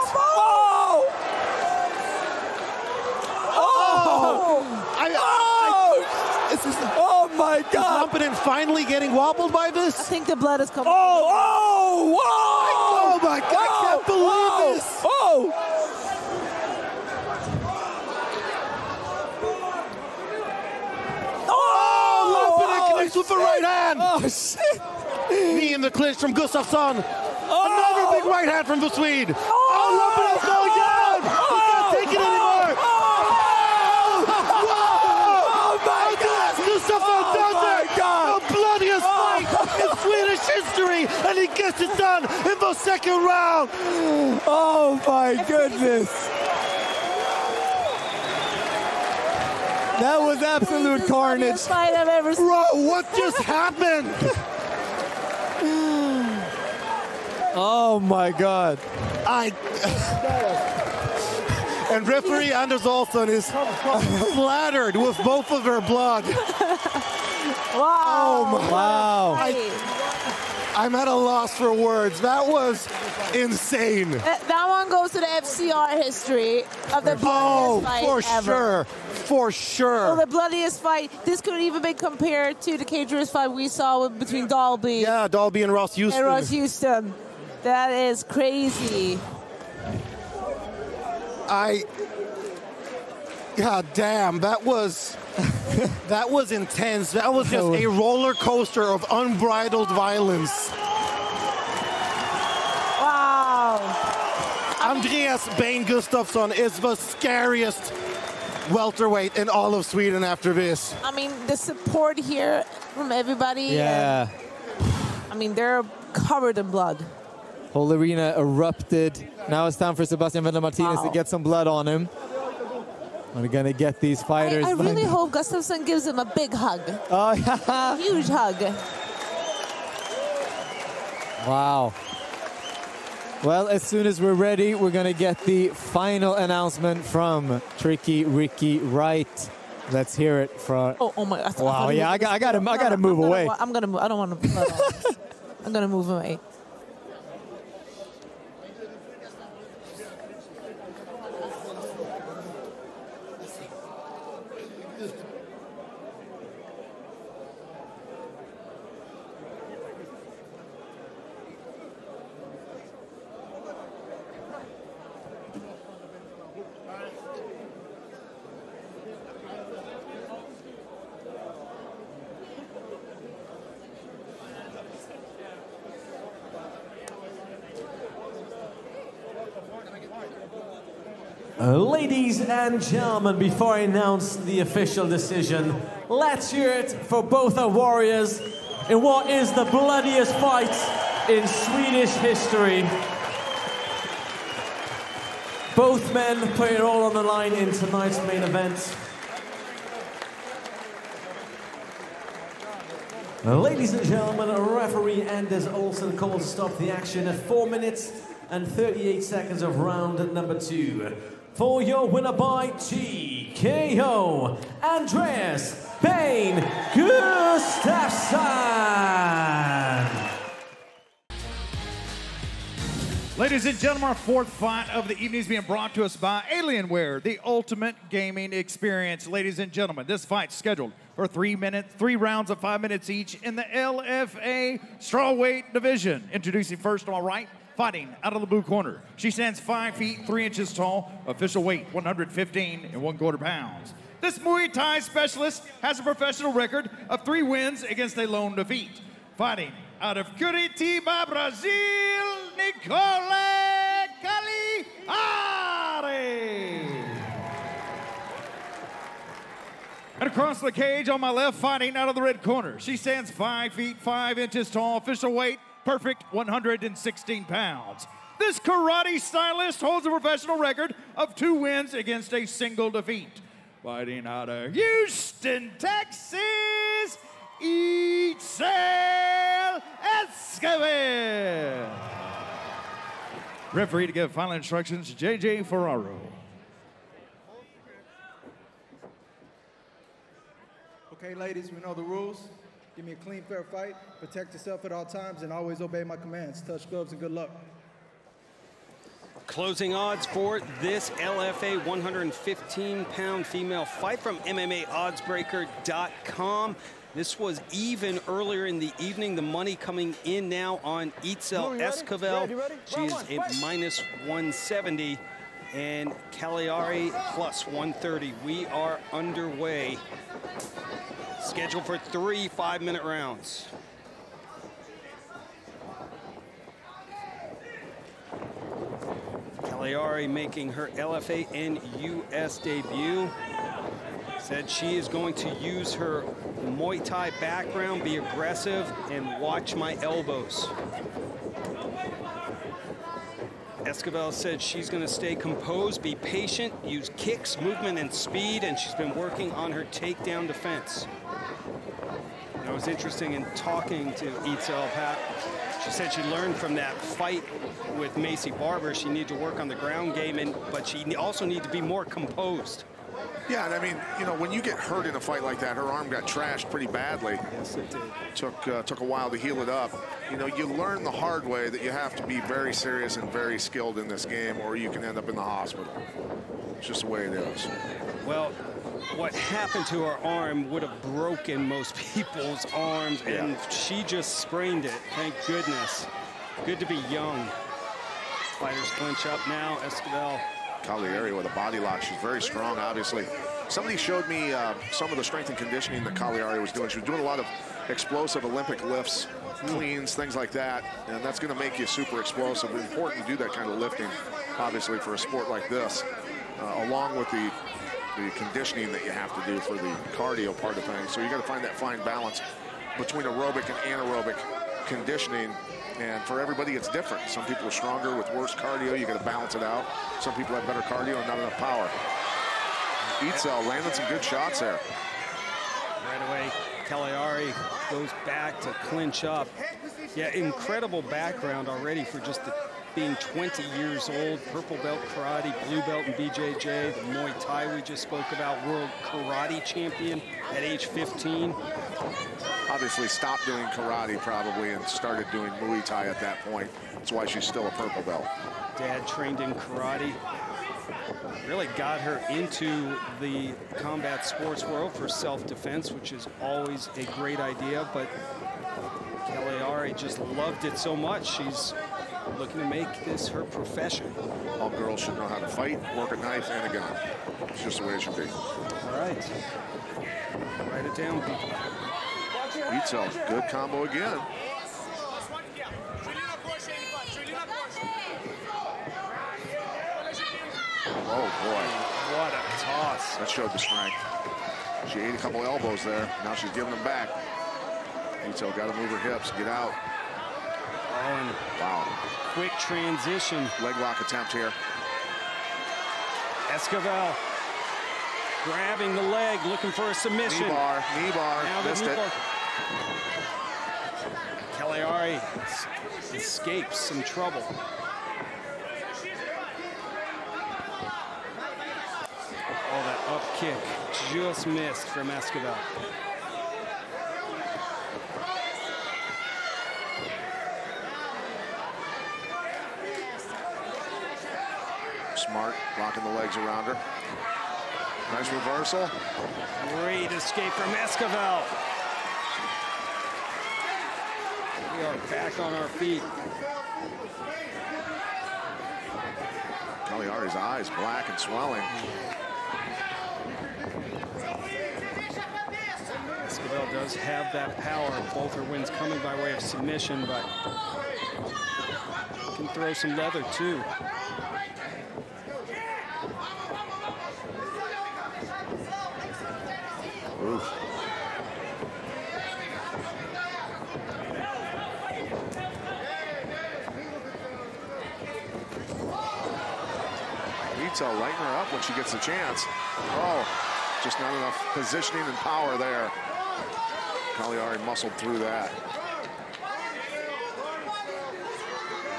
Oh my God! Is Lampinen finally getting wobbled by this? I think the blood is coming. Oh my God! I can't believe this! Lampinen connects with the right hand. Oh shit! Knee in the clinch from Gustafsson. Another big right hand from the Swede. Lampinen's going down. He can't take it anymore. Gustafsson does it! The bloodiest fight in Swedish history, and he gets it done in the second round! Oh my goodness! That was absolute carnage. Fight I've ever seen. Bro, what just happened? Oh my God. And referee Anders Olsson is splattered with both of their blood. Wow. Oh my. Wow. I'm at a loss for words. That was insane. That one goes to the FCR history of the bloodiest fight ever. For sure. Well, the bloodiest fight. This could even be compared to the Cage Warriors fight we saw between Dalby. Yeah, Dalby and Ross Houston. And Ross Houston. That is crazy. God damn, that was intense. That was just a roller coaster of unbridled violence. Wow. Andreas Bane Gustafsson is the scariest welterweight in all of Sweden after this. I mean, the support here from everybody. Yeah. I mean, they're covered in blood. Whole arena erupted. Now it's time for Sebastian Vettel Martinez to get some blood on him. We're gonna get these fighters. I really hope Gustafsson gives him a big hug. Oh, yeah. A huge hug. Wow. Well, as soon as we're ready, we're gonna get the final announcement from Tricky Ricky Wright. Let's hear it from. Oh my! Wow, yeah, I gotta move away. I'm gonna move. I don't want to. I'm gonna move away. Ladies and gentlemen, before I announce the official decision, let's hear it for both our warriors in what is the bloodiest fight in Swedish history. Both men put it all on the line in tonight's main event. Ladies and gentlemen, referee Anders Olsson calls to stop the action at 4 minutes and 38 seconds of round number 2. For your winner by TKO, Andreas Bane Gustafsson. Ladies and gentlemen, our fourth fight of the evening is being brought to us by Alienware, the ultimate gaming experience. Ladies and gentlemen, this fight's scheduled for 3 rounds of 5 minutes each in the LFA strawweight division. Introducing first on my right, fighting out of the blue corner. She stands 5 feet 3 inches tall, official weight 115 1/4 pounds. This Muay Thai specialist has a professional record of 3 wins against a lone defeat. Fighting out of Curitiba, Brazil, Nicole Cagliari. And across the cage on my left, fighting out of the red corner. She stands 5 feet 5 inches tall, official weight perfect 116 pounds. This karate stylist holds a professional record of 2 wins against a single defeat. Fighting out of Houston, Texas, Itzel Escobar. Referee to give final instructions, JJ Ferraro. Okay, ladies, we know the rules. Give me a clean, fair fight. Protect yourself at all times and always obey my commands. Touch gloves and good luck. Closing odds for this LFA 115-pound female fight from MMAOddsbreaker.com. This was even earlier in the evening. The money coming in now on Itzel Escobar. She is at minus 170 and Cagliari plus 130. We are underway. Scheduled for 3 5-minute rounds. Cagliari making her LFA and US debut. Said she is going to use her Muay Thai background, be aggressive, and watch my elbows. Esquivel said she's going to stay composed, be patient, use kicks, movement, and speed, and she's been working on her takedown defense. It was interesting in talking to Itzel, Pat. She said she learned from that fight with Macy Barber. She needed to work on the ground game, but she also needed to be more composed. Yeah, and I mean, you know, when you get hurt in a fight like that, her arm got trashed pretty badly. Yes, it did. Took a while to heal it up. You know, you learn the hard way that you have to be very serious and very skilled in this game, or you can end up in the hospital. It's just the way it is. Well, what happened to her arm would have broken most people's arms, and she just sprained it. Thank goodness. Good to be young. Fighters clinch up now. Esquivel. Cagliari with a body lock. She's very strong, obviously. Somebody showed me some of the strength and conditioning that Cagliari was doing. She was doing a lot of explosive Olympic lifts, cleans, things like that, and that's going to make you super explosive. It's important to do that kind of lifting, obviously, for a sport like this, along with the conditioning that you have to do for the cardio part of things. So you got to find that fine balance between aerobic and anaerobic conditioning. And for everybody, it's different. Some people are stronger with worse cardio. You got to balance it out. Some people have better cardio and not enough power. Itzel landing some good shots there. Right away, Cagliari goes back to clinch up. Yeah, incredible background already for just being 20 years old. Purple belt karate, blue belt in BJJ, the Muay Thai we just spoke about, world karate champion at age 15. Obviously stopped doing karate probably and started doing Muay Thai at that point. That's why she's still a purple belt. Dad trained in karate. Really got her into the combat sports world for self-defense, which is always a great idea, but Cagliari just loved it so much. She's looking to make this her profession. All girls should know how to fight, work a knife and a gun. It's just the way it should be. All right. Write it down, people. Itzel, good combo again. Oh boy. What a toss. That showed the strength. She ate a couple elbows there. Now she's giving them back. Itzel got to move her hips, get out. Oh, and wow. Quick transition. Leg lock attempt here. Esquivel grabbing the leg, looking for a submission. Knee bar, now missed it. Cagliari escapes some trouble. Oh, that up kick just missed from Esquivel. Smart, locking the legs around her. Nice reversal. Great escape from Esquivel. We are back on our feet. Cagliari's eyes black and swelling. Esquivel does have that power. Both her wins coming by way of submission, but can throw some leather too. Oof. Itzel lighten her up when she gets the chance. Oh, just not enough positioning and power there. Cagliari muscled through that.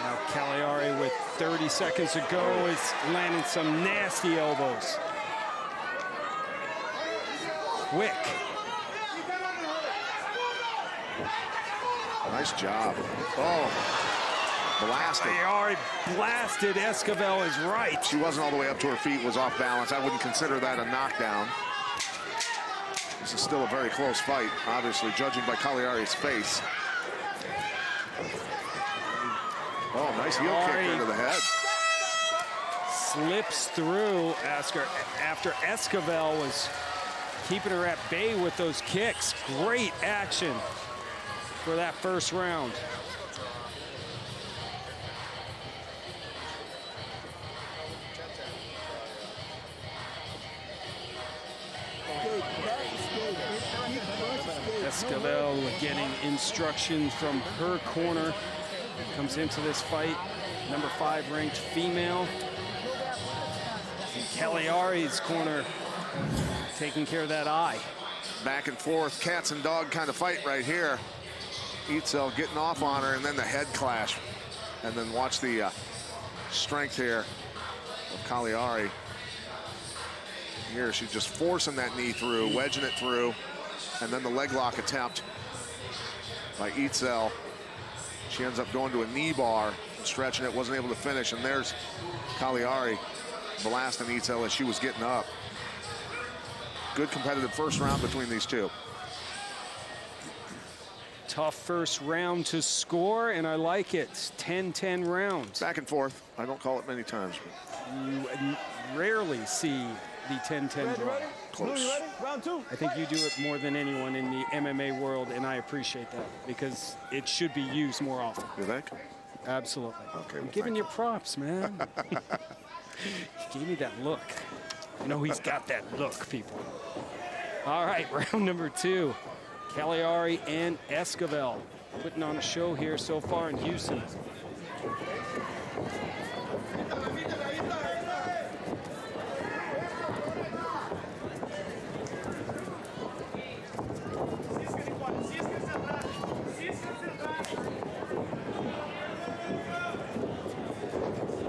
Now Cagliari with 30 seconds to go is landing some nasty elbows. Quick. Nice job. Oh. Blasted. Cagliari blasted. Esquivel is right. She wasn't all the way up to her feet, was off balance. I wouldn't consider that a knockdown. This is still a very close fight, obviously, judging by Cagliari's face. Oh, nice heel kick into the head. Slips through after Esquivel was keeping her at bay with those kicks. Great action for that first round. Esquivel getting instruction from her corner. Comes into this fight number 5 ranked female. And Cagliari's corner taking care of that eye. Back and forth, cats and dog kind of fight right here. Itzel getting off on her, and then the head clash. And then watch the strength here of Cagliari. Here, she's just forcing that knee through, wedging it through, and then the leg lock attempt by Itzel. She ends up going to a knee bar, stretching it, wasn't able to finish, and there's Cagliari blasting Itzel as she was getting up. Good competitive first round between these two. Tough first round to score, and I like it. 10-10 rounds. Back and forth. I don't call it many times. But You rarely see the 10-10 draw. Close. Round 2. I think you do it more than anyone in the MMA world, and I appreciate that because it should be used more often. You think? Absolutely. Okay. I'm giving you props, man. You gave me that look. You know he's got that look, people. All right, round number 2. Cagliari and Esquivel putting on a show here so far in Houston.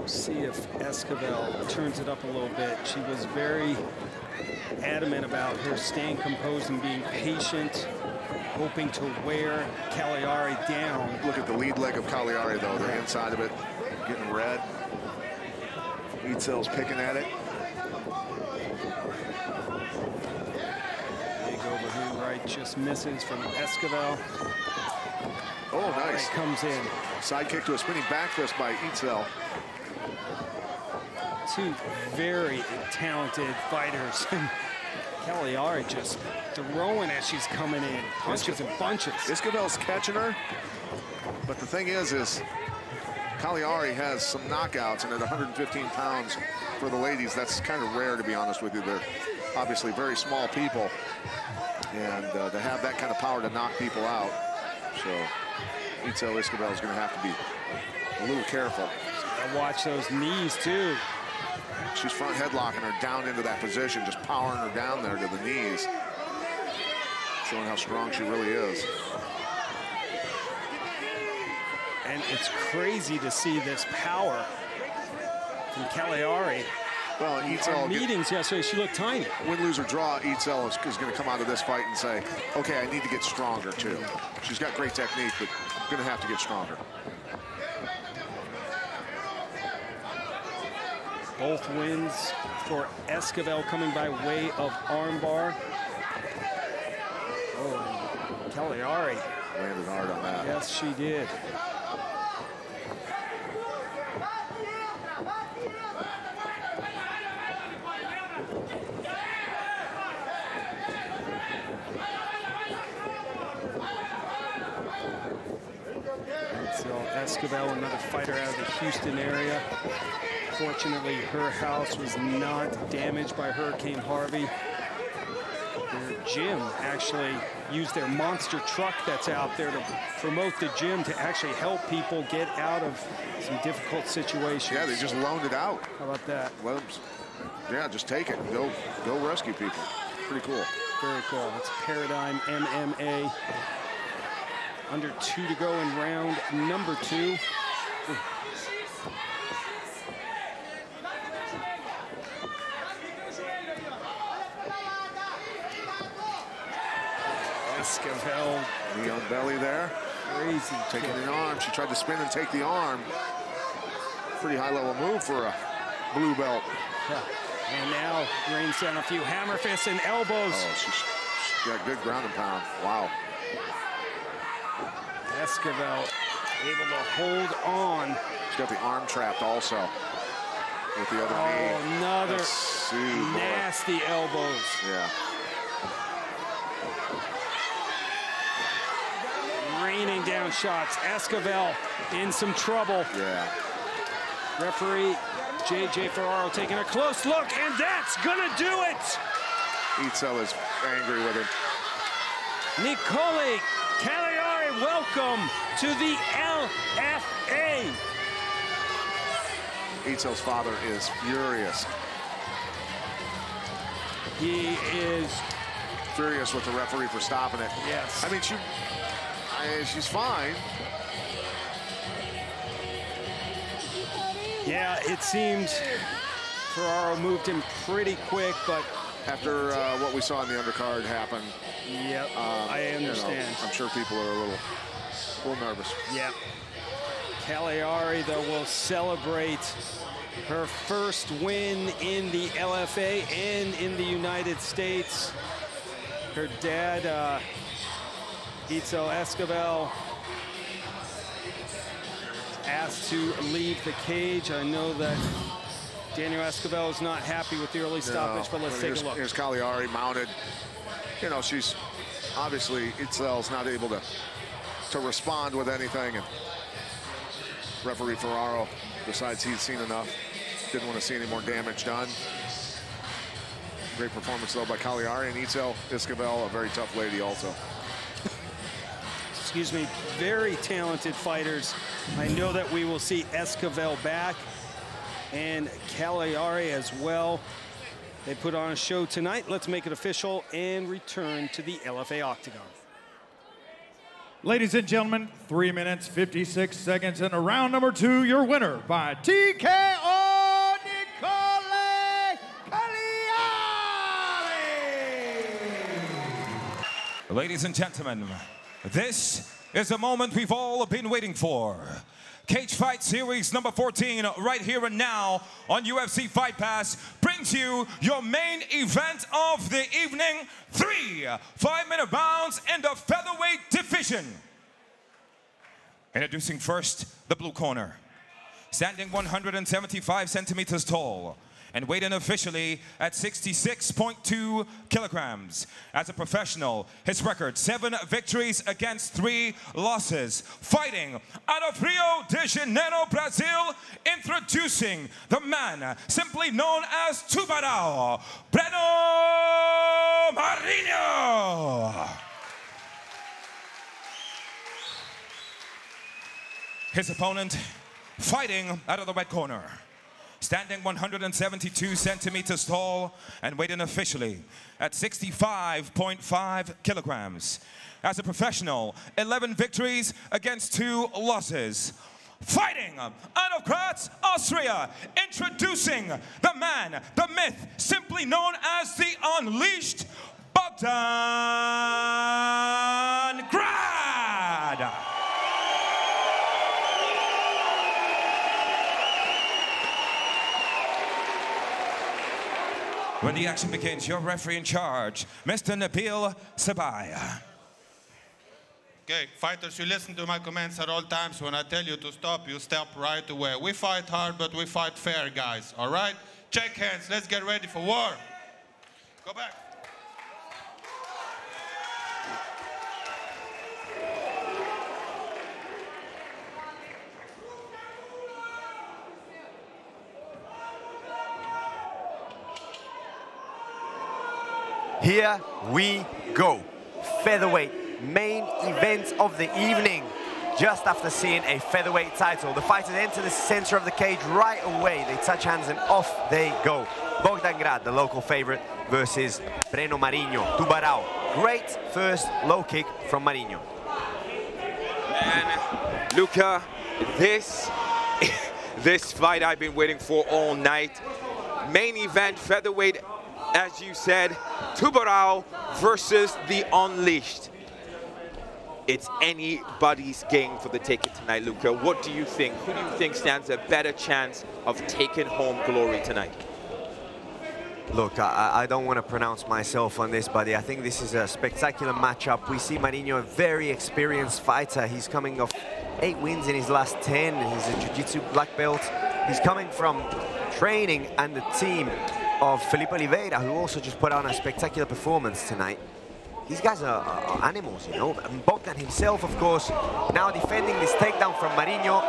See if Esquivel turns it up a little bit. She was very adamant about her staying composed and being patient, hoping to wear Cagliari down. Look at the lead leg of Cagliari, though. The inside of it getting red. Itzel's picking at it. Big overhand right just misses from Esquivel. Oh, nice. Right, comes in. Side kick to a spinning back fist by Itzel. Two very talented fighters. Cagliari just throwing as she's coming in. Punches and bunches. Esquivel's catching her. But the thing is Cagliari has some knockouts, and at 115 pounds for the ladies, that's kind of rare, to be honest with you. They're obviously very small people. And to have that kind of power to knock people out. So Itzel Esquivel is going to have to be a little careful. Gotta watch those knees, too. She's front headlocking her down into that position, just powering her down there to the knees. Showing how strong she really is. And it's crazy to see this power from Cagliari. Well, Itzel, meetings yesterday, she looked tiny. Win, lose, or draw, Itzel is going to come out of this fight and say, okay, I need to get stronger, too. She's got great technique, but going to have to get stronger. Both wins for Esquivel coming by way of armbar. Oh, Cagliari. Landed hard on that. Yes, she did. So Esquivel, another fighter out of the Houston area. Fortunately, her house was not damaged by Hurricane Harvey. Their gym actually used their monster truck that's out there to promote the gym to actually help people get out of some difficult situations. Yeah, they just loaned it out. How about that? Let them, yeah, just take it and go rescue people. Pretty cool. Very cool. It's Paradigm MMA. Under 2 to go in round number 2. Esquivel. Knee on belly there. Crazy. Taking an arm. She tried to spin and take the arm. Pretty high-level move for a blue belt. And now rains down a few hammer fists and elbows. Oh, she's got good ground and pound. Wow. Esquivel able to hold on. She's got the arm trapped also with the other knee. Another nasty elbows. Yeah. Raining down shots. Esquivel in some trouble. Yeah. Referee J.J. Ferraro taking a close look, and that's gonna do it. Itzel is angry with him. Nicole Cagliari, welcome to the LFA. Itzel's father is furious. He is furious with the referee for stopping it. Yes. I mean, she's fine. Yeah, it seemed Ferraro moved him pretty quick, but after what we saw in the undercard happen. Yep, I understand. You know, I'm sure people are a little nervous. Yeah. Cagliari, though, will celebrate her first win in the LFA and in the United States. Her dad, Itzel Esquivel, asked to leave the cage. I know that Daniel Esquivel is not happy with the early stoppage, but let's take a look. Here's Cagliari mounted. You know, she's obviously, Itzel's not able to respond with anything, and referee Ferraro decides he's seen enough. Didn't want to see any more damage done. Great performance, though, by Cagliari, and Itzel Esquivel, a very tough lady also. Excuse me, very talented fighters. I know that we will see Esquivel back and Cagliari as well. They put on a show tonight. Let's make it official and return to the LFA Octagon. Ladies and gentlemen, 3 minutes, 56 seconds into round number 2. Your winner by TKO, Nicole Cagliari. Ladies and gentlemen, this is the moment we've all been waiting for. Cage Fight Series number 14, right here and now on UFC Fight Pass, brings you your main event of the evening. 3 5-minute rounds in the featherweight division. Introducing first, the blue corner. Standing 175 centimeters tall and weighing officially at 66.2 kilograms. As a professional, his record, 7 victories against 3 losses. Fighting out of Rio de Janeiro, Brazil, introducing the man simply known as Tubarão, Breno Marinho. His opponent, fighting out of the red corner. Standing 172 centimeters tall and weighing officially at 65.5 kilograms. As a professional, 11 victories against 2 losses. Fighting out of Graz, Austria, introducing the man, the myth, simply known as the Unleashed, Bogdan Grad. When the action begins, your referee in charge, Mr. Nabil Sabaya. Okay, fighters, you listen to my commands at all times. When I tell you to stop, you stop right away. We fight hard, but we fight fair, guys, all right? Check hands, let's get ready for war. Go back. Here we go. Featherweight, main event of the evening. Just after seeing a featherweight title, the fighters enter the center of the cage right away. They touch hands and off they go. Bogdan Grad, the local favorite, versus Breno Marinho, Tubarão. Great first low kick from Marinho. Man, Luca, this fight I've been waiting for all night. Main event, featherweight, as you said, Tubarão versus the Unleashed. It's anybody's game for the taking tonight, Luca. What do you think? Who do you think stands a better chance of taking home glory tonight? Look, I don't want to pronounce myself on this, buddy. I think this is a spectacular matchup. We see Marinho, a very experienced fighter. He's coming off 8 wins in his last 10. He's a jiu-jitsu black belt. He's coming from training and the team of Felipe Oliveira, who also just put on a spectacular performance tonight. These guys are animals, you know. And Bogdan himself, of course, now defending this takedown from Marinho,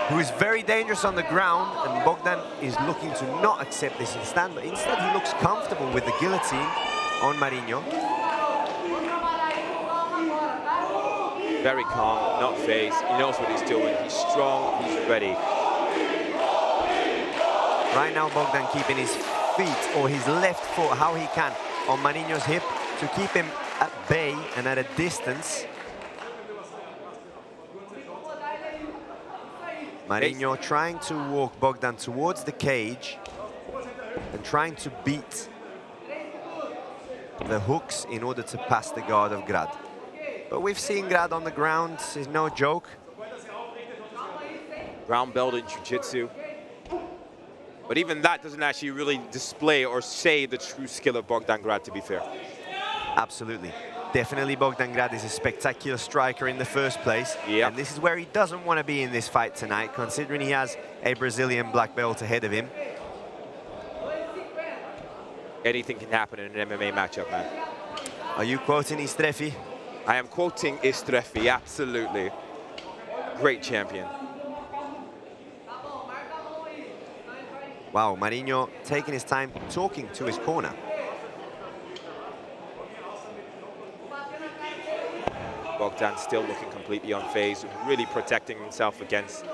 who is very dangerous on the ground, and Bogdan is looking to not accept this instead, but instead he looks comfortable with the guillotine on Marinho. Very calm, not phased. He knows what he's doing. He's strong, he's ready. Right now, Bogdan keeping his feet or his left foot, how he can, on Marinho's hip to keep him at bay and at a distance. Marinho trying to walk Bogdan towards the cage and trying to beat the hooks in order to pass the guard of Grad. But we've seen Grad on the ground, it's no joke. Brown belt in jiu-jitsu. But even that doesn't actually really display or say the true skill of Bogdan Grad, to be fair. Absolutely. Definitely Bogdan Grad is a spectacular striker in the first place. Yep. And this is where he doesn't want to be in this fight tonight, considering he has a Brazilian black belt ahead of him. Anything can happen in an MMA matchup, man. Are you quoting Istrefi? I am quoting Istrefi, absolutely. Great champion. Wow, Marinho taking his time talking to his corner. Bogdan still looking completely unfazed, really protecting himself against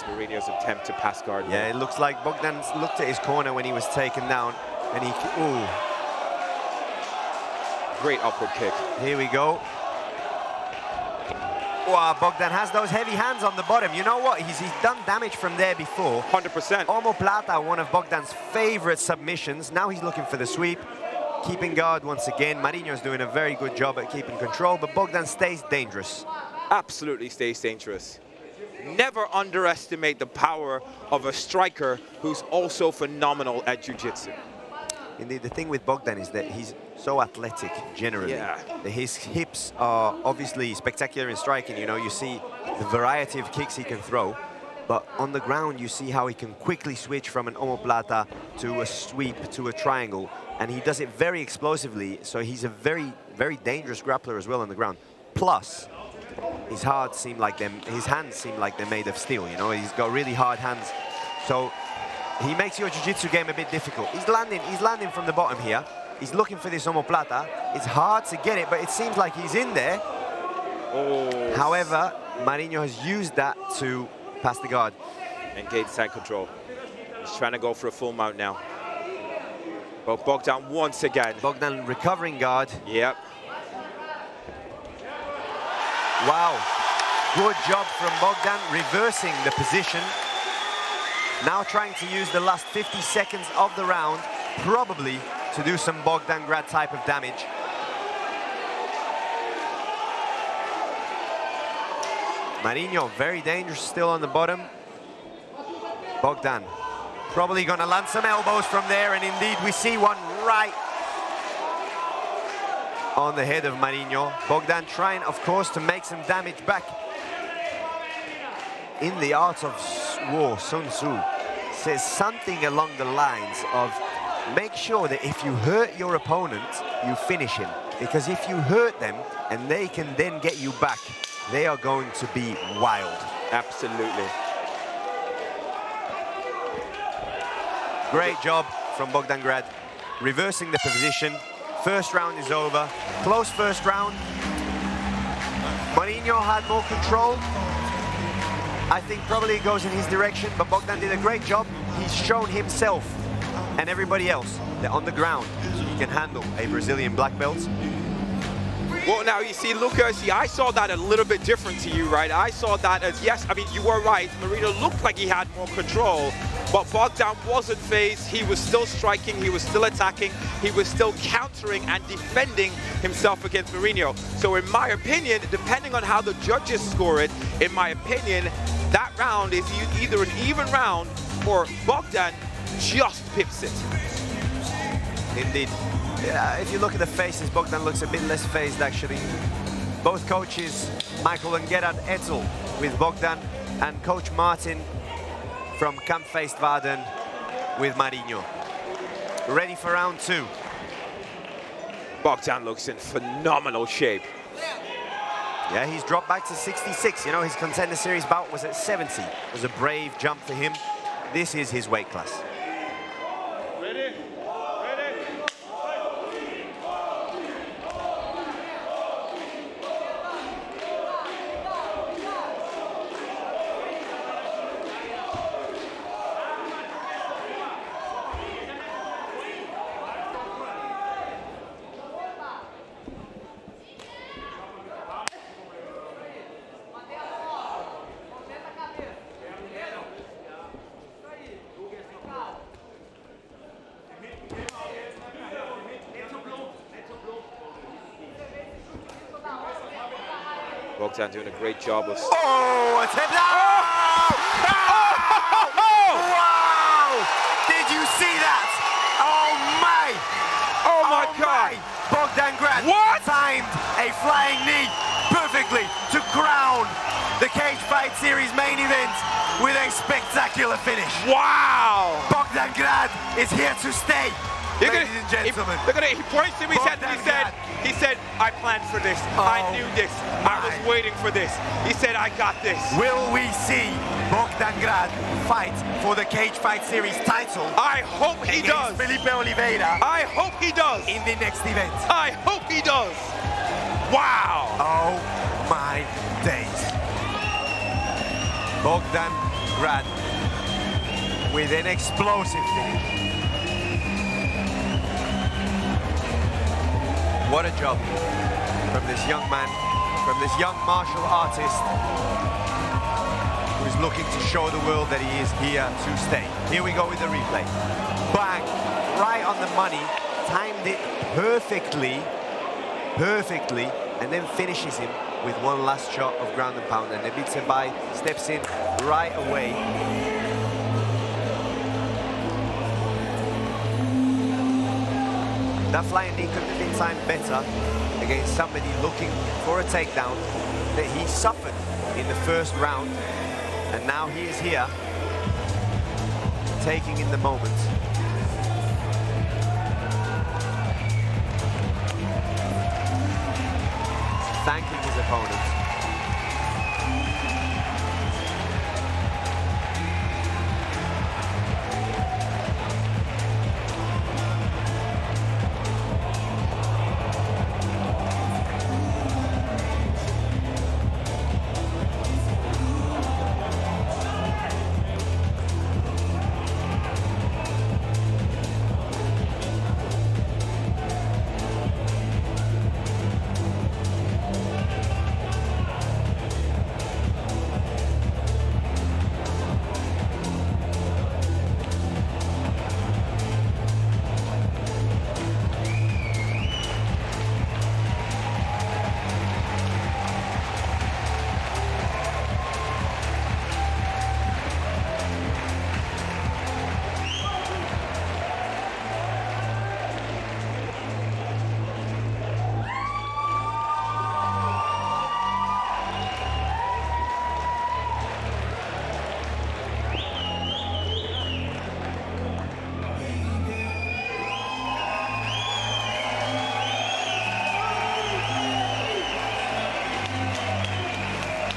Marinho's attempt to pass guard. Yeah, it looks like Bogdan looked at his corner when he was taken down, and he, ooh. Great upward kick. Here we go. Wow, Bogdan has those heavy hands on the bottom. You know what? He's done damage from there before. 100%. Omoplata, one of Bogdan's favorite submissions. Now he's looking for the sweep. Keeping guard once again. Marinho's doing a very good job at keeping control, but Bogdan stays dangerous. Absolutely stays dangerous. Never underestimate the power of a striker who's also phenomenal at jiu-jitsu. Indeed, the thing with Bogdan is that he's so athletic, generally. Yeah. His hips are obviously spectacular in striking. You know, you see the variety of kicks he can throw. But on the ground, you see how he can quickly switch from an omoplata to a sweep to a triangle. And he does it very explosively. So he's a very, very dangerous grappler as well on the ground. Plus, his hands seem like they're made of steel, you know? He's got really hard hands. So he makes your jiu-jitsu game a bit difficult. He's landing from the bottom here. He's looking for this omoplata. It's hard to get it, but it seems like he's in there. Oh. However, Marinho has used that to pass the guard. Engage side control. He's trying to go for a full mount now. But Bogdan once again. Bogdan recovering guard. Yep. Wow. Good job from Bogdan, reversing the position. Now trying to use the last 50 seconds of the round, probably to do some Bogdan Grad type of damage. Marinho, very dangerous still on the bottom. Bogdan probably going to land some elbows from there, and indeed we see one right on the head of Marinho. Bogdan trying, of course, to make some damage back. In the art of war, Sun Tzu says something along the lines of make sure that if you hurt your opponent, you finish him. Because if you hurt them and they can then get you back, they are going to be wild. Absolutely. Great job from Bogdan Grad, reversing the position. First round is over. Close first round. Marinho had more control. I think probably it goes in his direction, but Bogdan did a great job. He's shown himself and everybody else that on the ground he can handle a Brazilian black belt. Well, now, you see, Lucas, I saw that a little bit different to you, right? I saw that as, yes, I mean, you were right. Marinho looked like he had more control, but Bogdan wasn't phased. He was still striking, he was still attacking, he was still countering and defending himself against Marinho. So in my opinion, depending on how the judges score it, in my opinion, that round is either an even round or Bogdan just pips it. Indeed. Yeah, if you look at the faces, Bogdan looks a bit less phased, actually. Both coaches, Michael and Gerard Etzel with Bogdan, and Coach Martin from Kampfeest Waden with Marinho. Ready for round two. Bogdan looks in phenomenal shape. Yeah, he's dropped back to 66. You know, his Contender Series bout was at 70. It was a brave jump for him. This is his weight class. Ready? Bogdan doing a great job of... Oh, attempt! Oh! Wow! Did you see that? Oh my! Oh my God! Bogdan Grad timed a flying knee perfectly to crown the Cage Fight Series main event with a spectacular finish. Wow! Bogdan Grad is here to stay, ladies and gentlemen. He points to me, he said, I planned for this. I knew this. I was waiting for this. He said, I got this. Will we see Bogdan Grad fight for the Cage Fight Series title? I hope he does. Felipe Oliveira. I hope he does. In the next event. I hope he does. Wow. Oh my days. Bogdan Grad with an explosive finish. What a job from this young man, from this young martial artist who is looking to show the world that he is here to stay. Here we go with the replay. Bang, right on the money, timed it perfectly, and then finishes him with one last shot of ground and pound. And Nebitsebai steps in right away. That flying knee could have been timed better against somebody looking for a takedown that he suffered in the first round. And now he is here, taking in the moment. Thanking his opponent.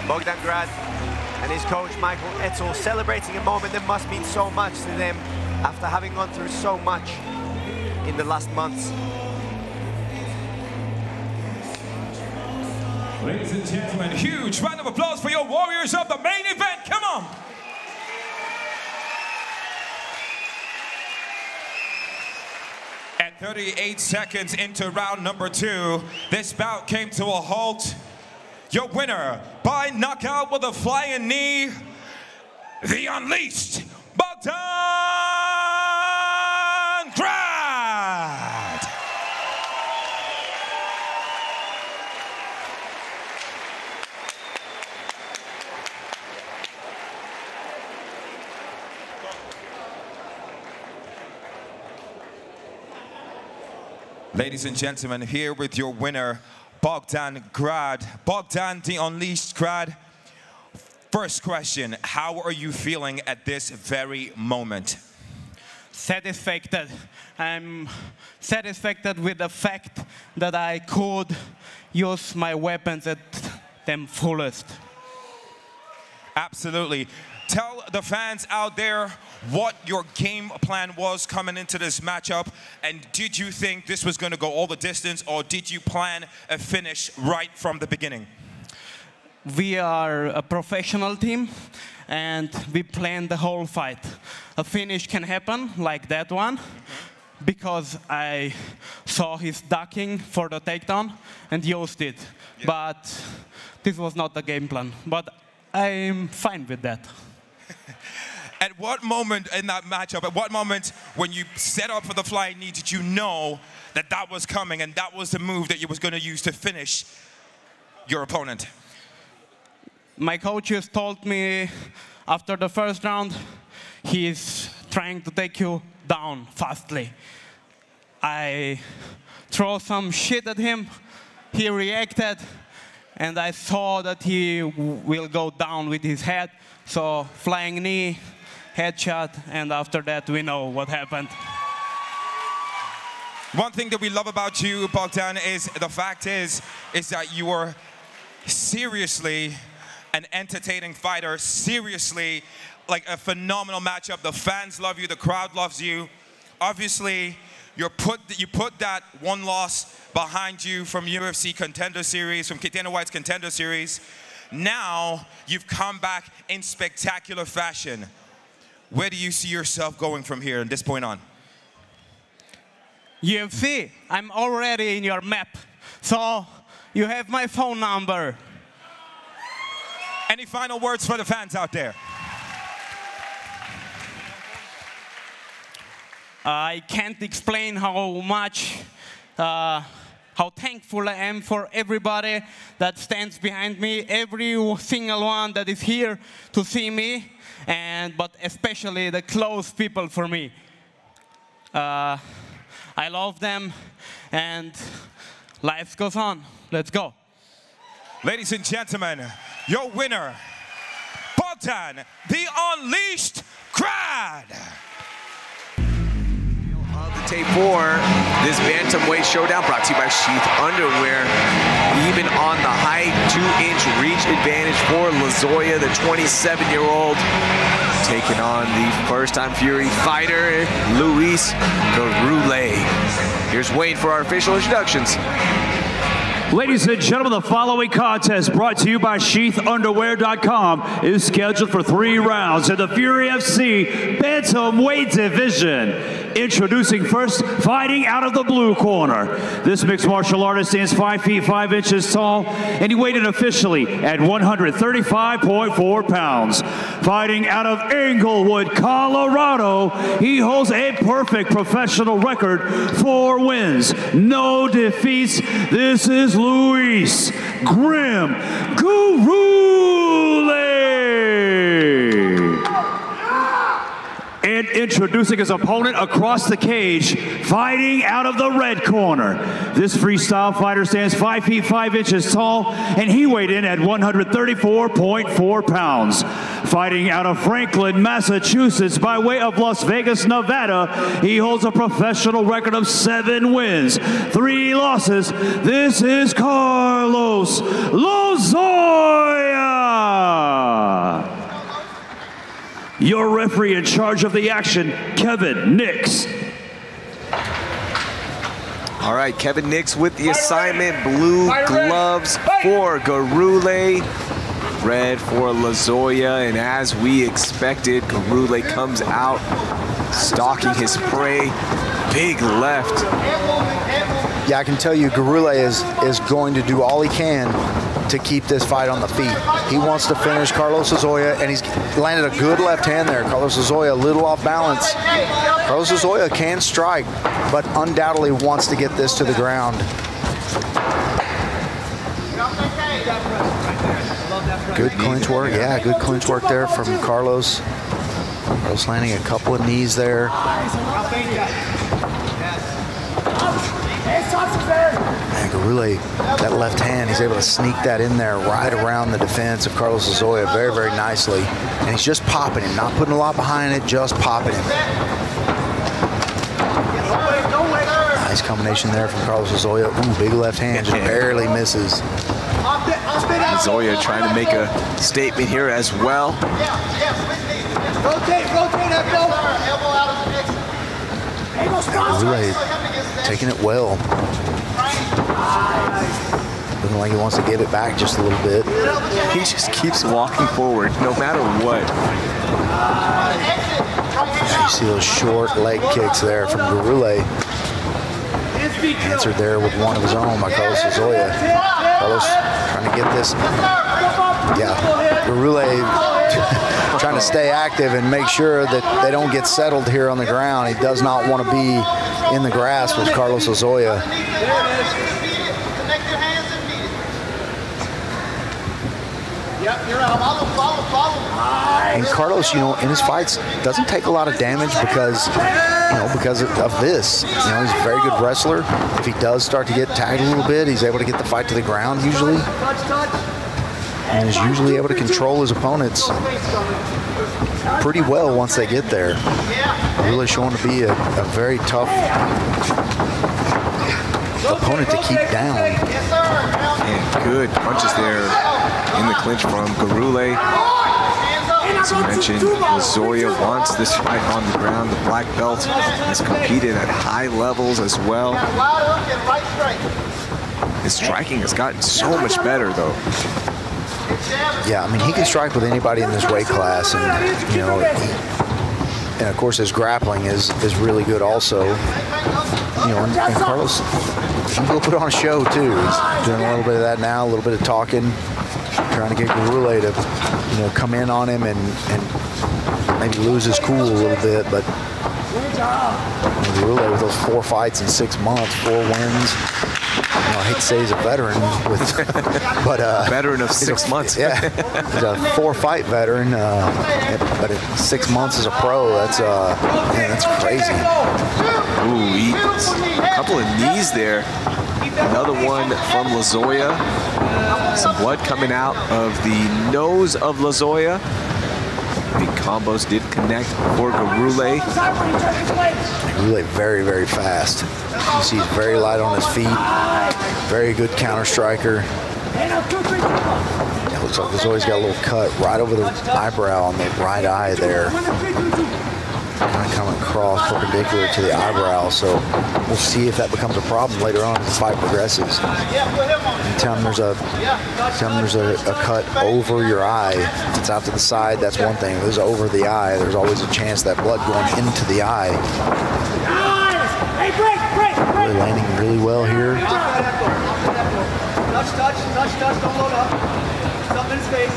Bogdan Grad and his coach Michael Etzel celebrating a moment that must mean so much to them after having gone through so much in the last months. Ladies and gentlemen, huge round of applause for your warriors of the main event. Come on! At 38 seconds into round number 2, this bout came to a halt. Your winner by knockout with a flying knee, the Unleashed, Bogdan Grad. Ladies and gentlemen, here with your winner, Bogdan Grad. Bogdan, the Unleashed Grad. First question, how are you feeling at this very moment? Satisfied. I'm satisfied with the fact that I could use my weapons at them fullest. Absolutely. Tell the fans out there what your game plan was coming into this matchup, and did you think this was going to go all the distance, or did you plan a finish right from the beginning? We are a professional team, and we planned the whole fight. A finish can happen, like that one, because I saw his ducking for the takedown and used it. Yeah. But this was not the game plan. But I'm fine with that. At what moment in that matchup, at what moment when you set up for the flying knee, did you know that that was coming and that was the move that you was going to use to finish your opponent? my coaches told me after the first round, he's trying to take you down fastly. I throw some shit at him, he reacted, and I saw that he will go down with his head. So flying knee, headshot, and after that we know what happened. One thing that we love about you, Bogdan, is the fact is that you are seriously an entertaining fighter, seriously like a phenomenal matchup. The fans love you, the crowd loves you. Obviously, you put that one loss behind you from UFC Contender Series, from Dana White's Contender Series. Now, you've come back in spectacular fashion. Where do you see yourself going from here and this point on? UFC, I'm already in your map. So, you have my phone number. Any final words for the fans out there? I can't explain how much, how thankful I am for everybody that stands behind me, every single one that is here to see me, but especially the close people for me. I love them, and life goes on. Let's go. Ladies and gentlemen, your winner, Bogdan, the Unleashed Crowd. The tape for this bantamweight showdown brought to you by Sheath Underwear. Even on the height, 2-inch reach advantage for Lazoya, the 27-year-old, taking on the first-time Fury fighter, Luis Garule. Here's Wayne for our official introductions. Ladies and gentlemen, the following contest brought to you by SheathUnderwear.com is scheduled for 3 rounds in the Fury FC Bantamweight division. Introducing first, fighting out of the blue corner. This mixed martial artist stands 5 feet 5 inches tall, and he weighed in officially at 135.4 pounds. Fighting out of Englewood, Colorado, he holds a perfect professional record, 4 wins, no defeats. This is Luis Grim Garule. And introducing his opponent across the cage, fighting out of the red corner. This freestyle fighter stands 5 feet 5 inches tall, and he weighed in at 134.4 pounds. Fighting out of Franklin, Massachusetts, by way of Las Vegas, Nevada, he holds a professional record of 7 wins, 3 losses. This is Carlos Lazoya. Your referee in charge of the action, Kevin Nix. All right, Kevin Nix with the assignment. Blue gloves for Garule, red for Lazoya, and as we expected, Garule comes out stalking his prey. Big left. Yeah, I can tell you Garule is going to do all he can to keep this fight on the feet. He wants to finish Carlos Lazoya, and he's landed a good left hand there. Carlos Lazoya a little off balance. Carlos Lazoya can strike, but undoubtedly wants to get this to the ground. Good clinch work, yeah, good clinch work there from Carlos. Carlos landing a couple of knees there. And Garule, that left hand, he's able to sneak that in there right around the defense of Carlos Lazoya very, very nicely. And he's just popping him, not putting a lot behind it, just popping him. Nice combination there from Carlos Lazoya. Ooh, big left hand, just barely misses. Lazoya trying to make a statement here as well. Garule taking it well. Looking like he wants to give it back just a little bit. He just keeps walking forward, no matter what. Yeah, you see those short leg kicks there from Garule. Answered there with one of his own by Carlos Lazoya. Carlos trying to get this. Yeah, Garule trying to stay active and make sure that they don't get settled here on the ground. He does not want to be in the grasp with Carlos Lazoya. And Carlos, you know, in his fights doesn't take a lot of damage because, you know, because of this. You know, he's a very good wrestler. If he does start to get tagged a little bit, he's able to get the fight to the ground usually. And is usually able to control his opponents pretty well once they get there. Really showing to be a very tough opponent to keep down. And good punches there in the clinch from Gurule. As you mentioned, Lazoya wants this fight on the ground. The black belt has competed at high levels as well. His striking has gotten so much better, though. Yeah, I mean, he can strike with anybody in this weight class, and you know, and of course his grappling is really good also. You know, and Carlos, he will put on a show too. He's doing a little bit of that now, a little bit of talking, trying to get Gurule to, you know, come in on him and maybe lose his cool a little bit. But Gurule with those 4 fights in 6 months, 4 wins. You know, I hate to say he's a veteran, but veteran of 6 months. Yeah, he's a 4-fight veteran, but 6 months as a pro, that's man, that's crazy. Ooh, a couple of knees there. Another one from Lazoya. Some blood coming out of the nose of Lazoya. Big combos did connect for Gurule. Gurule very, very fast. You see he's very light on his feet. Very good counter striker. It looks like Lazoya's got a little cut right over the eyebrow on the right eye there. Kind of coming across perpendicular to the eyebrow, so we'll see if that becomes a problem later on as the fight progresses. Anytime there's a cut over your eye, if it's out to the side, that's one thing. If it's over the eye, there's always a chance that blood going into the eye. Really landing really well here. Touch, don't load up. Something in his face.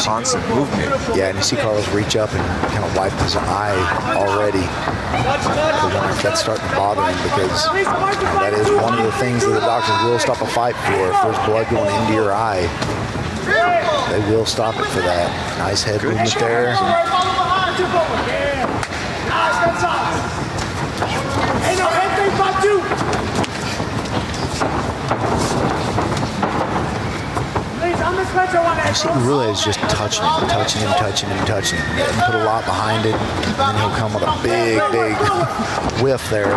Constant movement. Yeah, and you see Carlos reach up and kind of wipe his eye already. I wonder if that's starting to bother him because that is one of the things that the doctors will stop a fight for. If there's blood going into your eye, they will stop it for that. Nice head movement there. You see Gurule is just touching him. And put a lot behind it, and then he'll come with a big whiff there.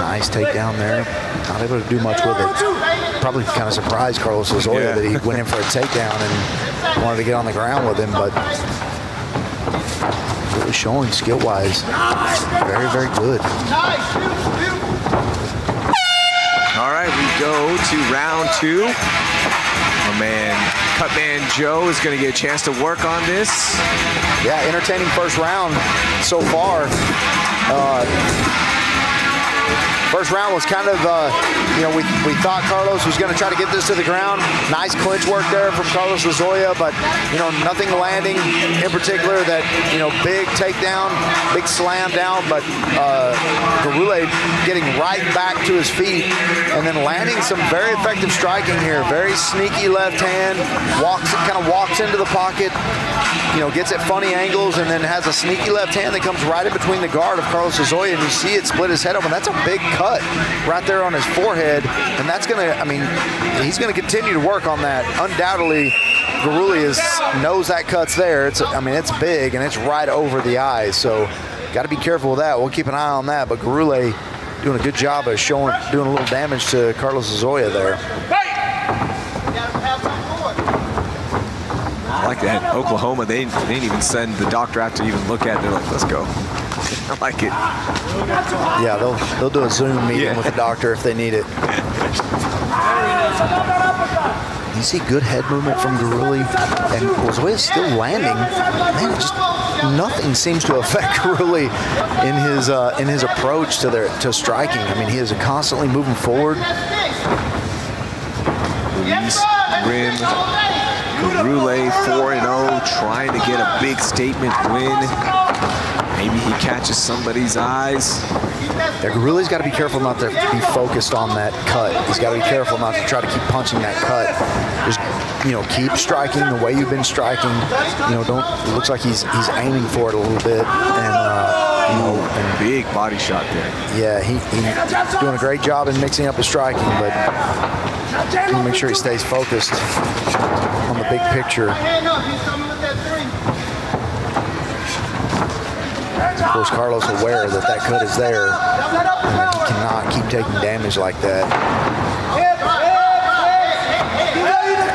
Nice takedown there. Not able to do much with it. Probably kind of surprised Carlos Lazoya that he went in for a takedown and wanted to get on the ground with him, but really showing skill-wise, very, very good. All right, we go to round 2. My man, Cutman Joe is going to get a chance to work on this. Yeah, entertaining first round so far. First round was kind of, you know, we thought Carlos was going to try to get this to the ground. Nice clinch work there from Carlos Lazoya, but, you know, nothing landing in particular that, you know, big takedown, big slam down, but Gurule getting right back to his feet and then landing some very effective striking here. Very sneaky left hand, kind of walks into the pocket, you know, gets at funny angles and then has a sneaky left hand that comes right in between the guard of Carlos Lazoya, and you see it split his head open. That's a big cut right there on his forehead, and that's gonna, I mean, he's gonna continue to work on that. Undoubtedly, Gurule knows that cut's there. I mean, it's big and it's right over the eyes, so got to be careful with that. We'll keep an eye on that, but Gurule doing a good job of doing a little damage to Carlos Lazoya there. I like that. Oklahoma, they didn't even send the doctor out to even look at it. They're like, let's go. I like it. Yeah, they'll do a Zoom meeting with the doctor if they need it. You see good head movement from Gurule, and Lazoya's still landing. Man, just nothing seems to affect Gurule in his approach to striking. I mean, he is constantly moving forward. Luis Grim, Gurule 4-0, trying to get a big statement win. Maybe he catches somebody's eyes. Yeah, Guruley's got to be careful not to be focused on that cut. He's got to be careful not to try to keep punching that cut. Just, you know, keep striking the way you've been striking. You know, don't. It looks like he's aiming for it a little bit, and you know, and big body shot there. Yeah, he's doing a great job in mixing up his striking, but make sure he stays focused on the big picture. Of course, Carlos aware that that cut is there, and that he cannot keep taking damage like that.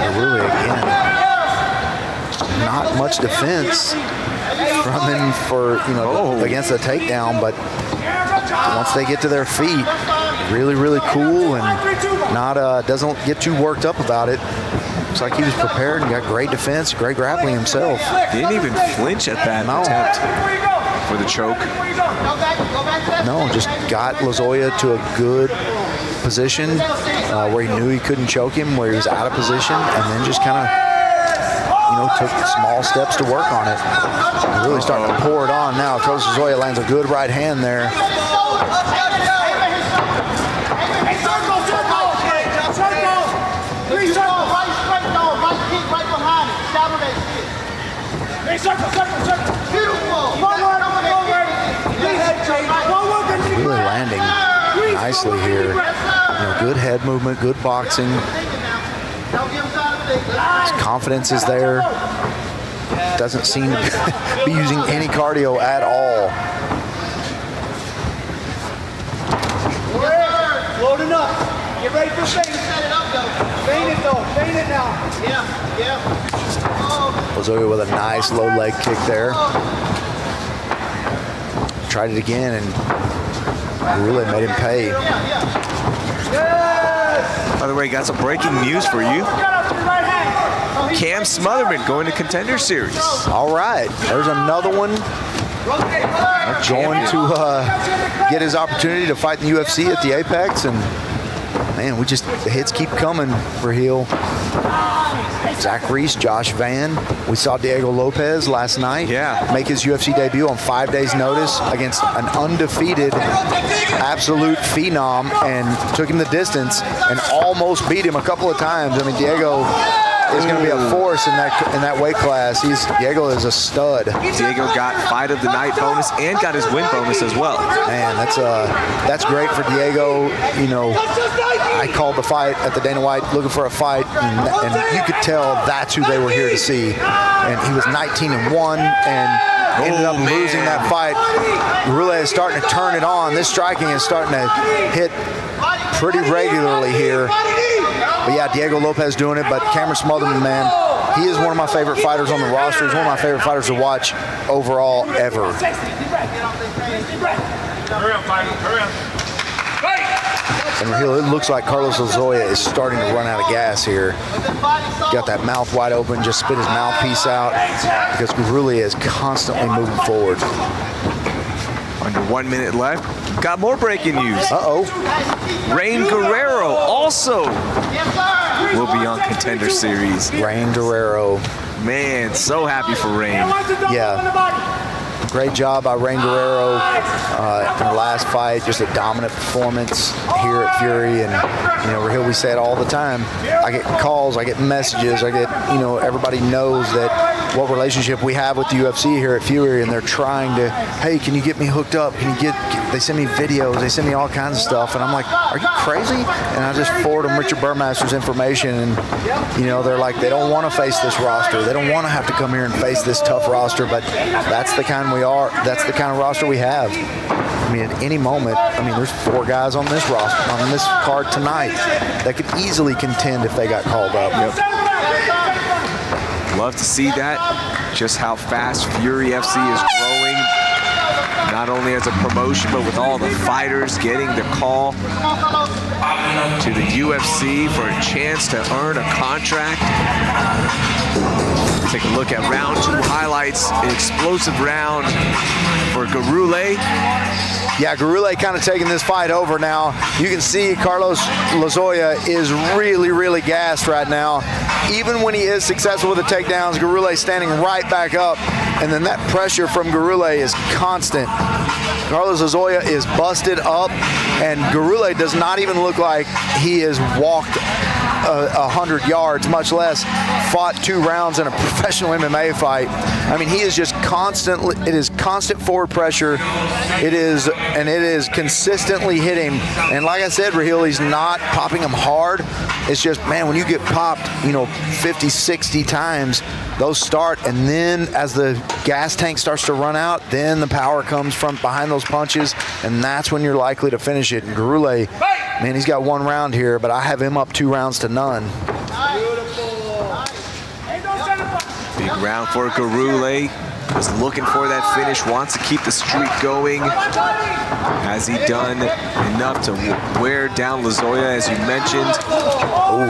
And really, again, not much defense from him for, you know, against the takedown, but once they get to their feet, really, really cool and not doesn't get too worked up about it. Looks like he was prepared and got great defense, great grappling himself. Didn't even flinch at that attempt for the choke. No, just got Lozoya to a good position where he knew he couldn't choke him, where he was out of position, and then just kind of, you know, took small steps to work on it. And really starting to pour it on now. Carlos Lozoya lands a good right hand there. Really landing nicely here. You know, good head movement, good boxing. His confidence is there. Doesn't seem to be using any cardio at all. Loading up. Get ready for feint. Set it up, though. Feint it, though. Feint it now. Yeah, yeah. Lozoya with a nice low leg kick there. Tried it again and really made him pay. By the way, got some breaking news for you. Cam Smotherman going to Contender Series. All right, there's another one. Going to get his opportunity to fight in the UFC at the Apex, and man, the hits keep coming for Hill. Zach Reese, Josh Van. We saw Diego Lopez last night make his UFC debut on 5 days' notice against an undefeated absolute phenom, and took him the distance and almost beat him a couple of times. I mean, Diego is going to be a force in that weight class. Diego is a stud. Diego got fight of the night bonus and got his win bonus as well. Man, that's great for Diego. You know, I called the fight at the Dana White looking for a fight, and you could tell that's who they were here to see. And he was 19-1 and ended up losing that fight. Really is starting to turn it on. This striking is starting to hit pretty regularly here. But yeah, Diego Lopez doing it, but Cameron Smotherman, man, he is one of my favorite fighters on the roster. He's one of my favorite fighters to watch overall ever. And it looks like Carlos Lozoya is starting to run out of gas here. Got that mouth wide open, just spit his mouthpiece out, because Guruley is constantly moving forward. Under 1 minute left. Got more breaking news. Uh-oh. Rain Guerrero also will be on Contender Series. Rain Guerrero. Man, so happy for Rain. Yeah. Great job by Rain Guerrero in the last fight. Just a dominant performance here at Fury. And, you know, Rahil, we say it all the time. I get calls, I get messages, I get, you know, everybody knows that what relationship we have with the UFC here at Fury, and they're trying to, hey, can you get me hooked up? Can you they send me videos, they send me all kinds of stuff. And I'm like, are you crazy? And I just forward them Richard Burmaster's information. And, you know, they're like, they don't want to face this roster. They don't want to have to come here and face this tough roster. But that's the kind we are. That's the kind of roster we have. I mean, at any moment, I mean, there's 4 guys on this roster, on this card tonight that could easily contend if they got called up. Yep. Love to see that, just how fast Fury FC is growing, not only as a promotion, but with all the fighters getting the call to the UFC for a chance to earn a contract. Take a look at round 2 highlights. An explosive round for for Gurule. Yeah, Gurule kind of taking this fight over now. You can see Carlos Lozoya is really, really gassed right now. Even when he is successful with the takedowns, Gurule standing right back up. And then that pressure from Gurule is constant. Carlos Lozoya is busted up, and Gurule does not even look like he has walked 100 yards, much less fought 2 rounds in a professional MMA fight. I mean, he is just constantly, it is constant forward pressure. It is consistently hitting. And like I said, Raheel, he's not popping him hard. It's just, man, when you get popped, 50, 60 times, those start, and then as the gas tank starts to run out, then the power comes from behind those punches, and that's when you're likely to finish it. And Gurule, man, he's got 1 round here, but I have him up 2 rounds to none. Big round for Gurule. Was looking for that finish, wants to keep the streak going. Has he done enough to wear down Lozoya, as you mentioned? Oh.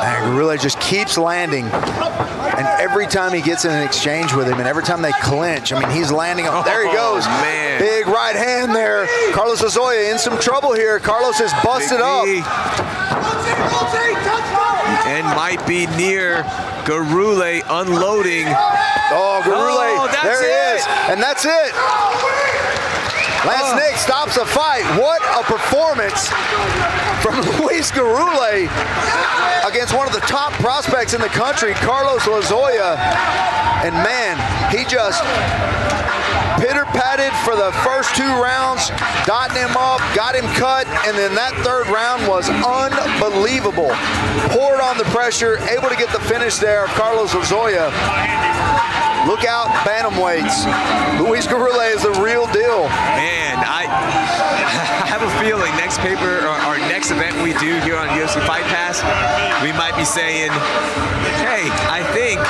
Man, Gurule just keeps landing. And every time he gets in an exchange with him, and every time they clinch, I mean, he's landing up. There he goes. Man. Big right hand there. Carlos Lozoya in some trouble here. Carlos is busted up. The end might be near. Gurule unloading. Oh, Gurule, there he is. And that's it. Lance Nick stops the fight. What a performance from Luis Gurule against one of the top prospects in the country, Carlos Lozoya. And man, he just pitter-patted for the first 2 rounds, dotting him up, got him cut, and then that 3rd round was unbelievable. Poured on the pressure, able to get the finish there of Carlos Lozoya. Look out, bantamweights. Luis Gurule is the real deal. Man, I have a feeling next paper, or our next event we do here on UFC Fight Pass, we might be saying, hey, I think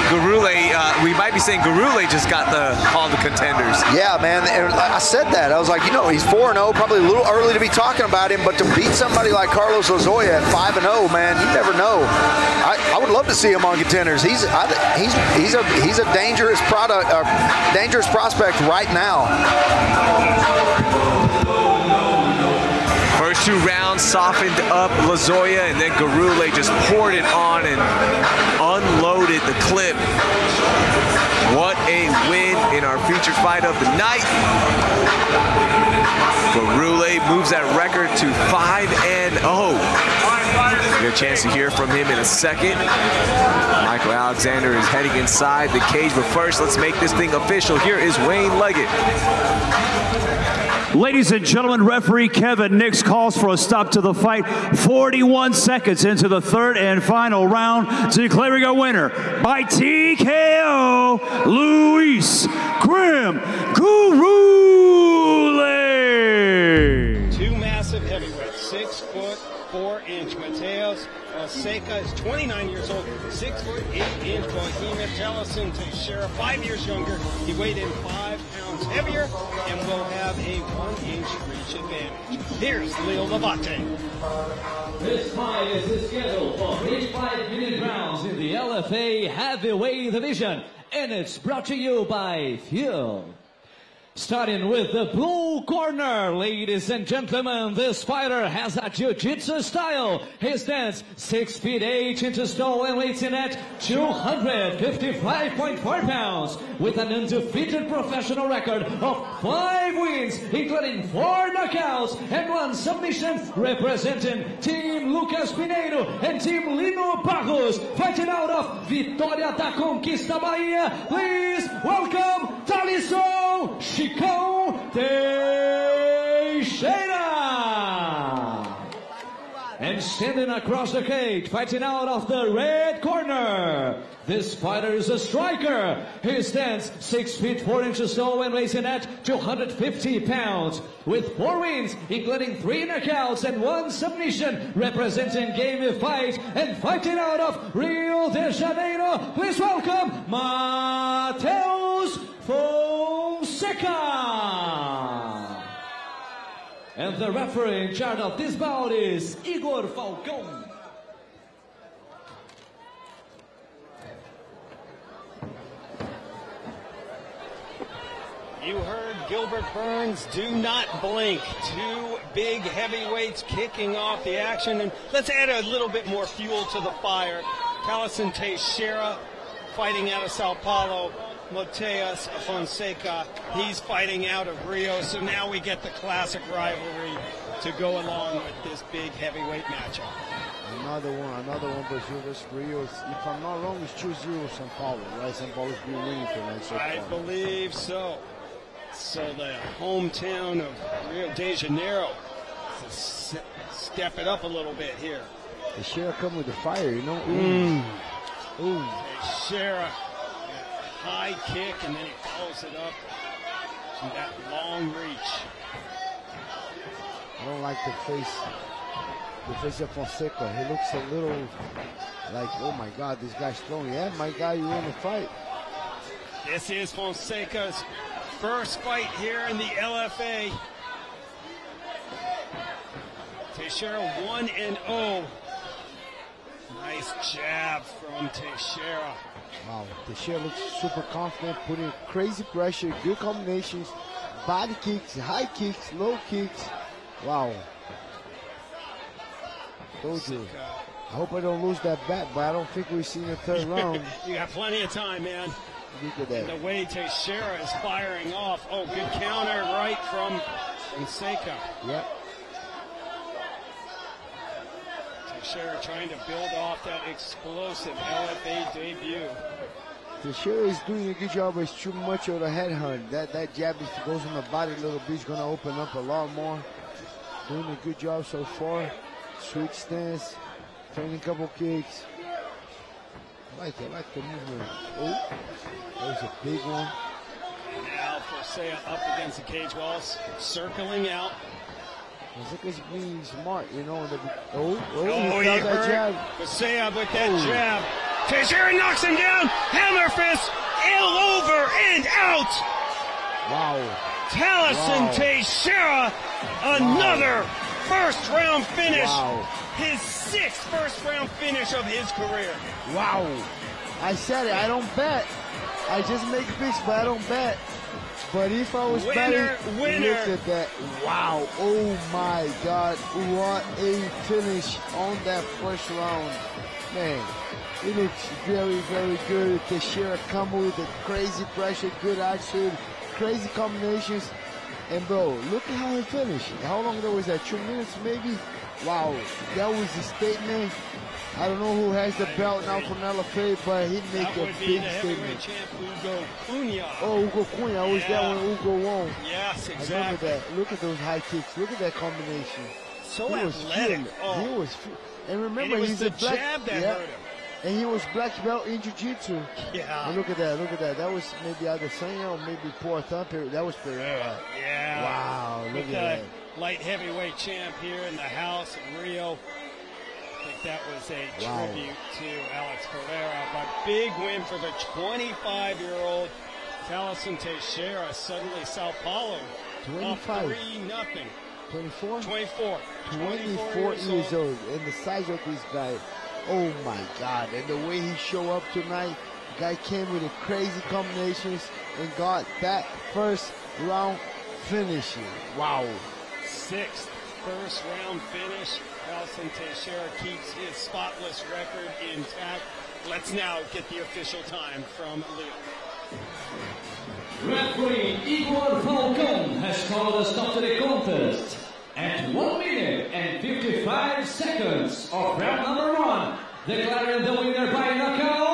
Gurule, we might be saying Gurule just got all the contenders. Yeah, man, and I said that. I was like, he's 4-0, probably a little early to be talking about him, but to beat somebody like Carlos Lozoya at 5-0, man, you never know. I would love to see him on contenders. He's a dangerous dangerous prospect right now. First 2 rounds softened up Lozoya, and then Gurule just poured it on and unloaded the clip. What a win in our featured fight of the night. Gurule moves that record to 5-0. Get a chance to hear from him in a second. Michael Alexander is heading inside the cage, but first, let's make this thing official. Here is Wayne Leggett. Ladies and gentlemen, referee Kevin Nix calls for a stop to the fight. 41 seconds into the 3rd and final round, declaring a winner by TKO, Luis Grim Gurule. 2 massive heavyweights, 6'4" Mateus Fonseca is 29 years old, 6'8" Bohemia Jellison Teixeira, 5 years younger. He weighed in 5 pounds heavier and will have a 1-inch reach advantage. Here's Leo Labate. This fight is scheduled for 3 5-minute rounds in the LFA heavyweight division, and it's brought to you by Fuel. Starting with the blue corner, ladies and gentlemen, this fighter has a jiu-jitsu style. He stands 6'8" tall and weighs in at 255.4 pounds, with an undefeated professional record of 5 wins, including 4 knockouts and 1 submission, representing Team Lucas Pineiro and Team Lino Barros, fighting out of Vitória da Conquista, Bahia. Please welcome Thalisson Chico Teixeira. And standing across the cage, fighting out of the red corner, this fighter is a striker. He stands 6'4" tall and weighs in at 250 pounds, with 4 wins, including 3 knockouts and 1 submission, representing Game Fight and fighting out of Rio de Janeiro. Please welcome Mateus Fonseca. And the referee in charge of this bout is Igor Falcão. You heard Gilbert Burns, do not blink. Two big heavyweights kicking off the action. And let's add a little bit more fuel to the fire. Taliesin Teixeira fighting out of Sao Paulo. Mateus Fonseca, he's fighting out of Rio. So now we get the classic rivalry to go along with this big heavyweight matchup. Another one, Brazil versus Rio. If I'm not wrong, it's 2-0 São Paulo, right? São Paulo's been winning tonight so far. I believe so. So the hometown of Rio de Janeiro to step it up a little bit here. Teixeira come with the fire, you know? Ooh. Teixeira, high kick, and then he follows it up with that long reach. I don't like the face of Fonseca. He looks a little like, oh my God, this guy's strong. Yeah, my guy, you in the fight. This is Fonseca's first fight here in the LFA. Teixeira 1-0. Nice jab from Teixeira. Wow, Teixeira looks super confident, putting crazy pressure, good combinations, body kicks, high kicks, low kicks. Wow. Told you. I hope I don't lose that bet, but I don't think we've seen the third round. You got plenty of time, man. Look at that. The way Teixeira is firing off. Oh, good counter right from Fonseca. Yep. Teixeira trying to build off that explosive LFA debut. Teixeira is doing a good job, but it's too much of a headhunt. That jab, if it goes on the body a little bit, is going to open up a lot more. Doing a good job so far. Switch stance, training a couple kicks. I like the movement. Oh, that was a big one. Now Forcea up against the cage walls, circling out. Fonseca's being smart, you know. He heard that jab. Forcea with that jab. Teixeira knocks him down. Hammer fist, over and out. Wow. Taliesin Teixeira, another first round finish. Wow. His 6th first round finish of his career. Wow. I said it, I don't bet. I just make picks, but I don't bet. But if I was betting, look at that. Wow. Oh my God. What a finish on that first round. Man, it looks very, very good. Teixeira come with the crazy pressure, good attitude, crazy combinations. And bro, look at how he finished. How long that was that? 2 minutes maybe? Wow, that was a statement. I don't know who has the belt now from LFA, but he make a big statement. Champ Hugo Cunha. Oh, Hugo Cunha. I was there when Hugo won. Yes, exactly. I remember that. Look at those high kicks. Look at that combination. So athletic. He was and remember, and it was he's the a black, jab that hurt him. And he was black belt in jiu-jitsu. Yeah. And look at that, look at that. That was maybe either Sanya or maybe Poitin. That was Pereira. Yeah. Wow, look with at that. Light heavyweight champ here in the house in Rio. I think that was a tribute to Alex Pereira. But big win for the 25-year-old Taliesin Teixeira. Suddenly Sao Paulo 25. 3-0. 24? 24. 24 years old. And the size of this guy. Oh my God, and the way he showed up tonight, the guy came with the crazy combinations and got that first round finish. Wow. 6th first round finish. Taliesin Teixeira keeps his spotless record intact. Let's now get the official time from Leo. Referee Igor Falcon has called a stop to the contest at 1 minute and 55 seconds of round number 1, declaring the winner by knockout,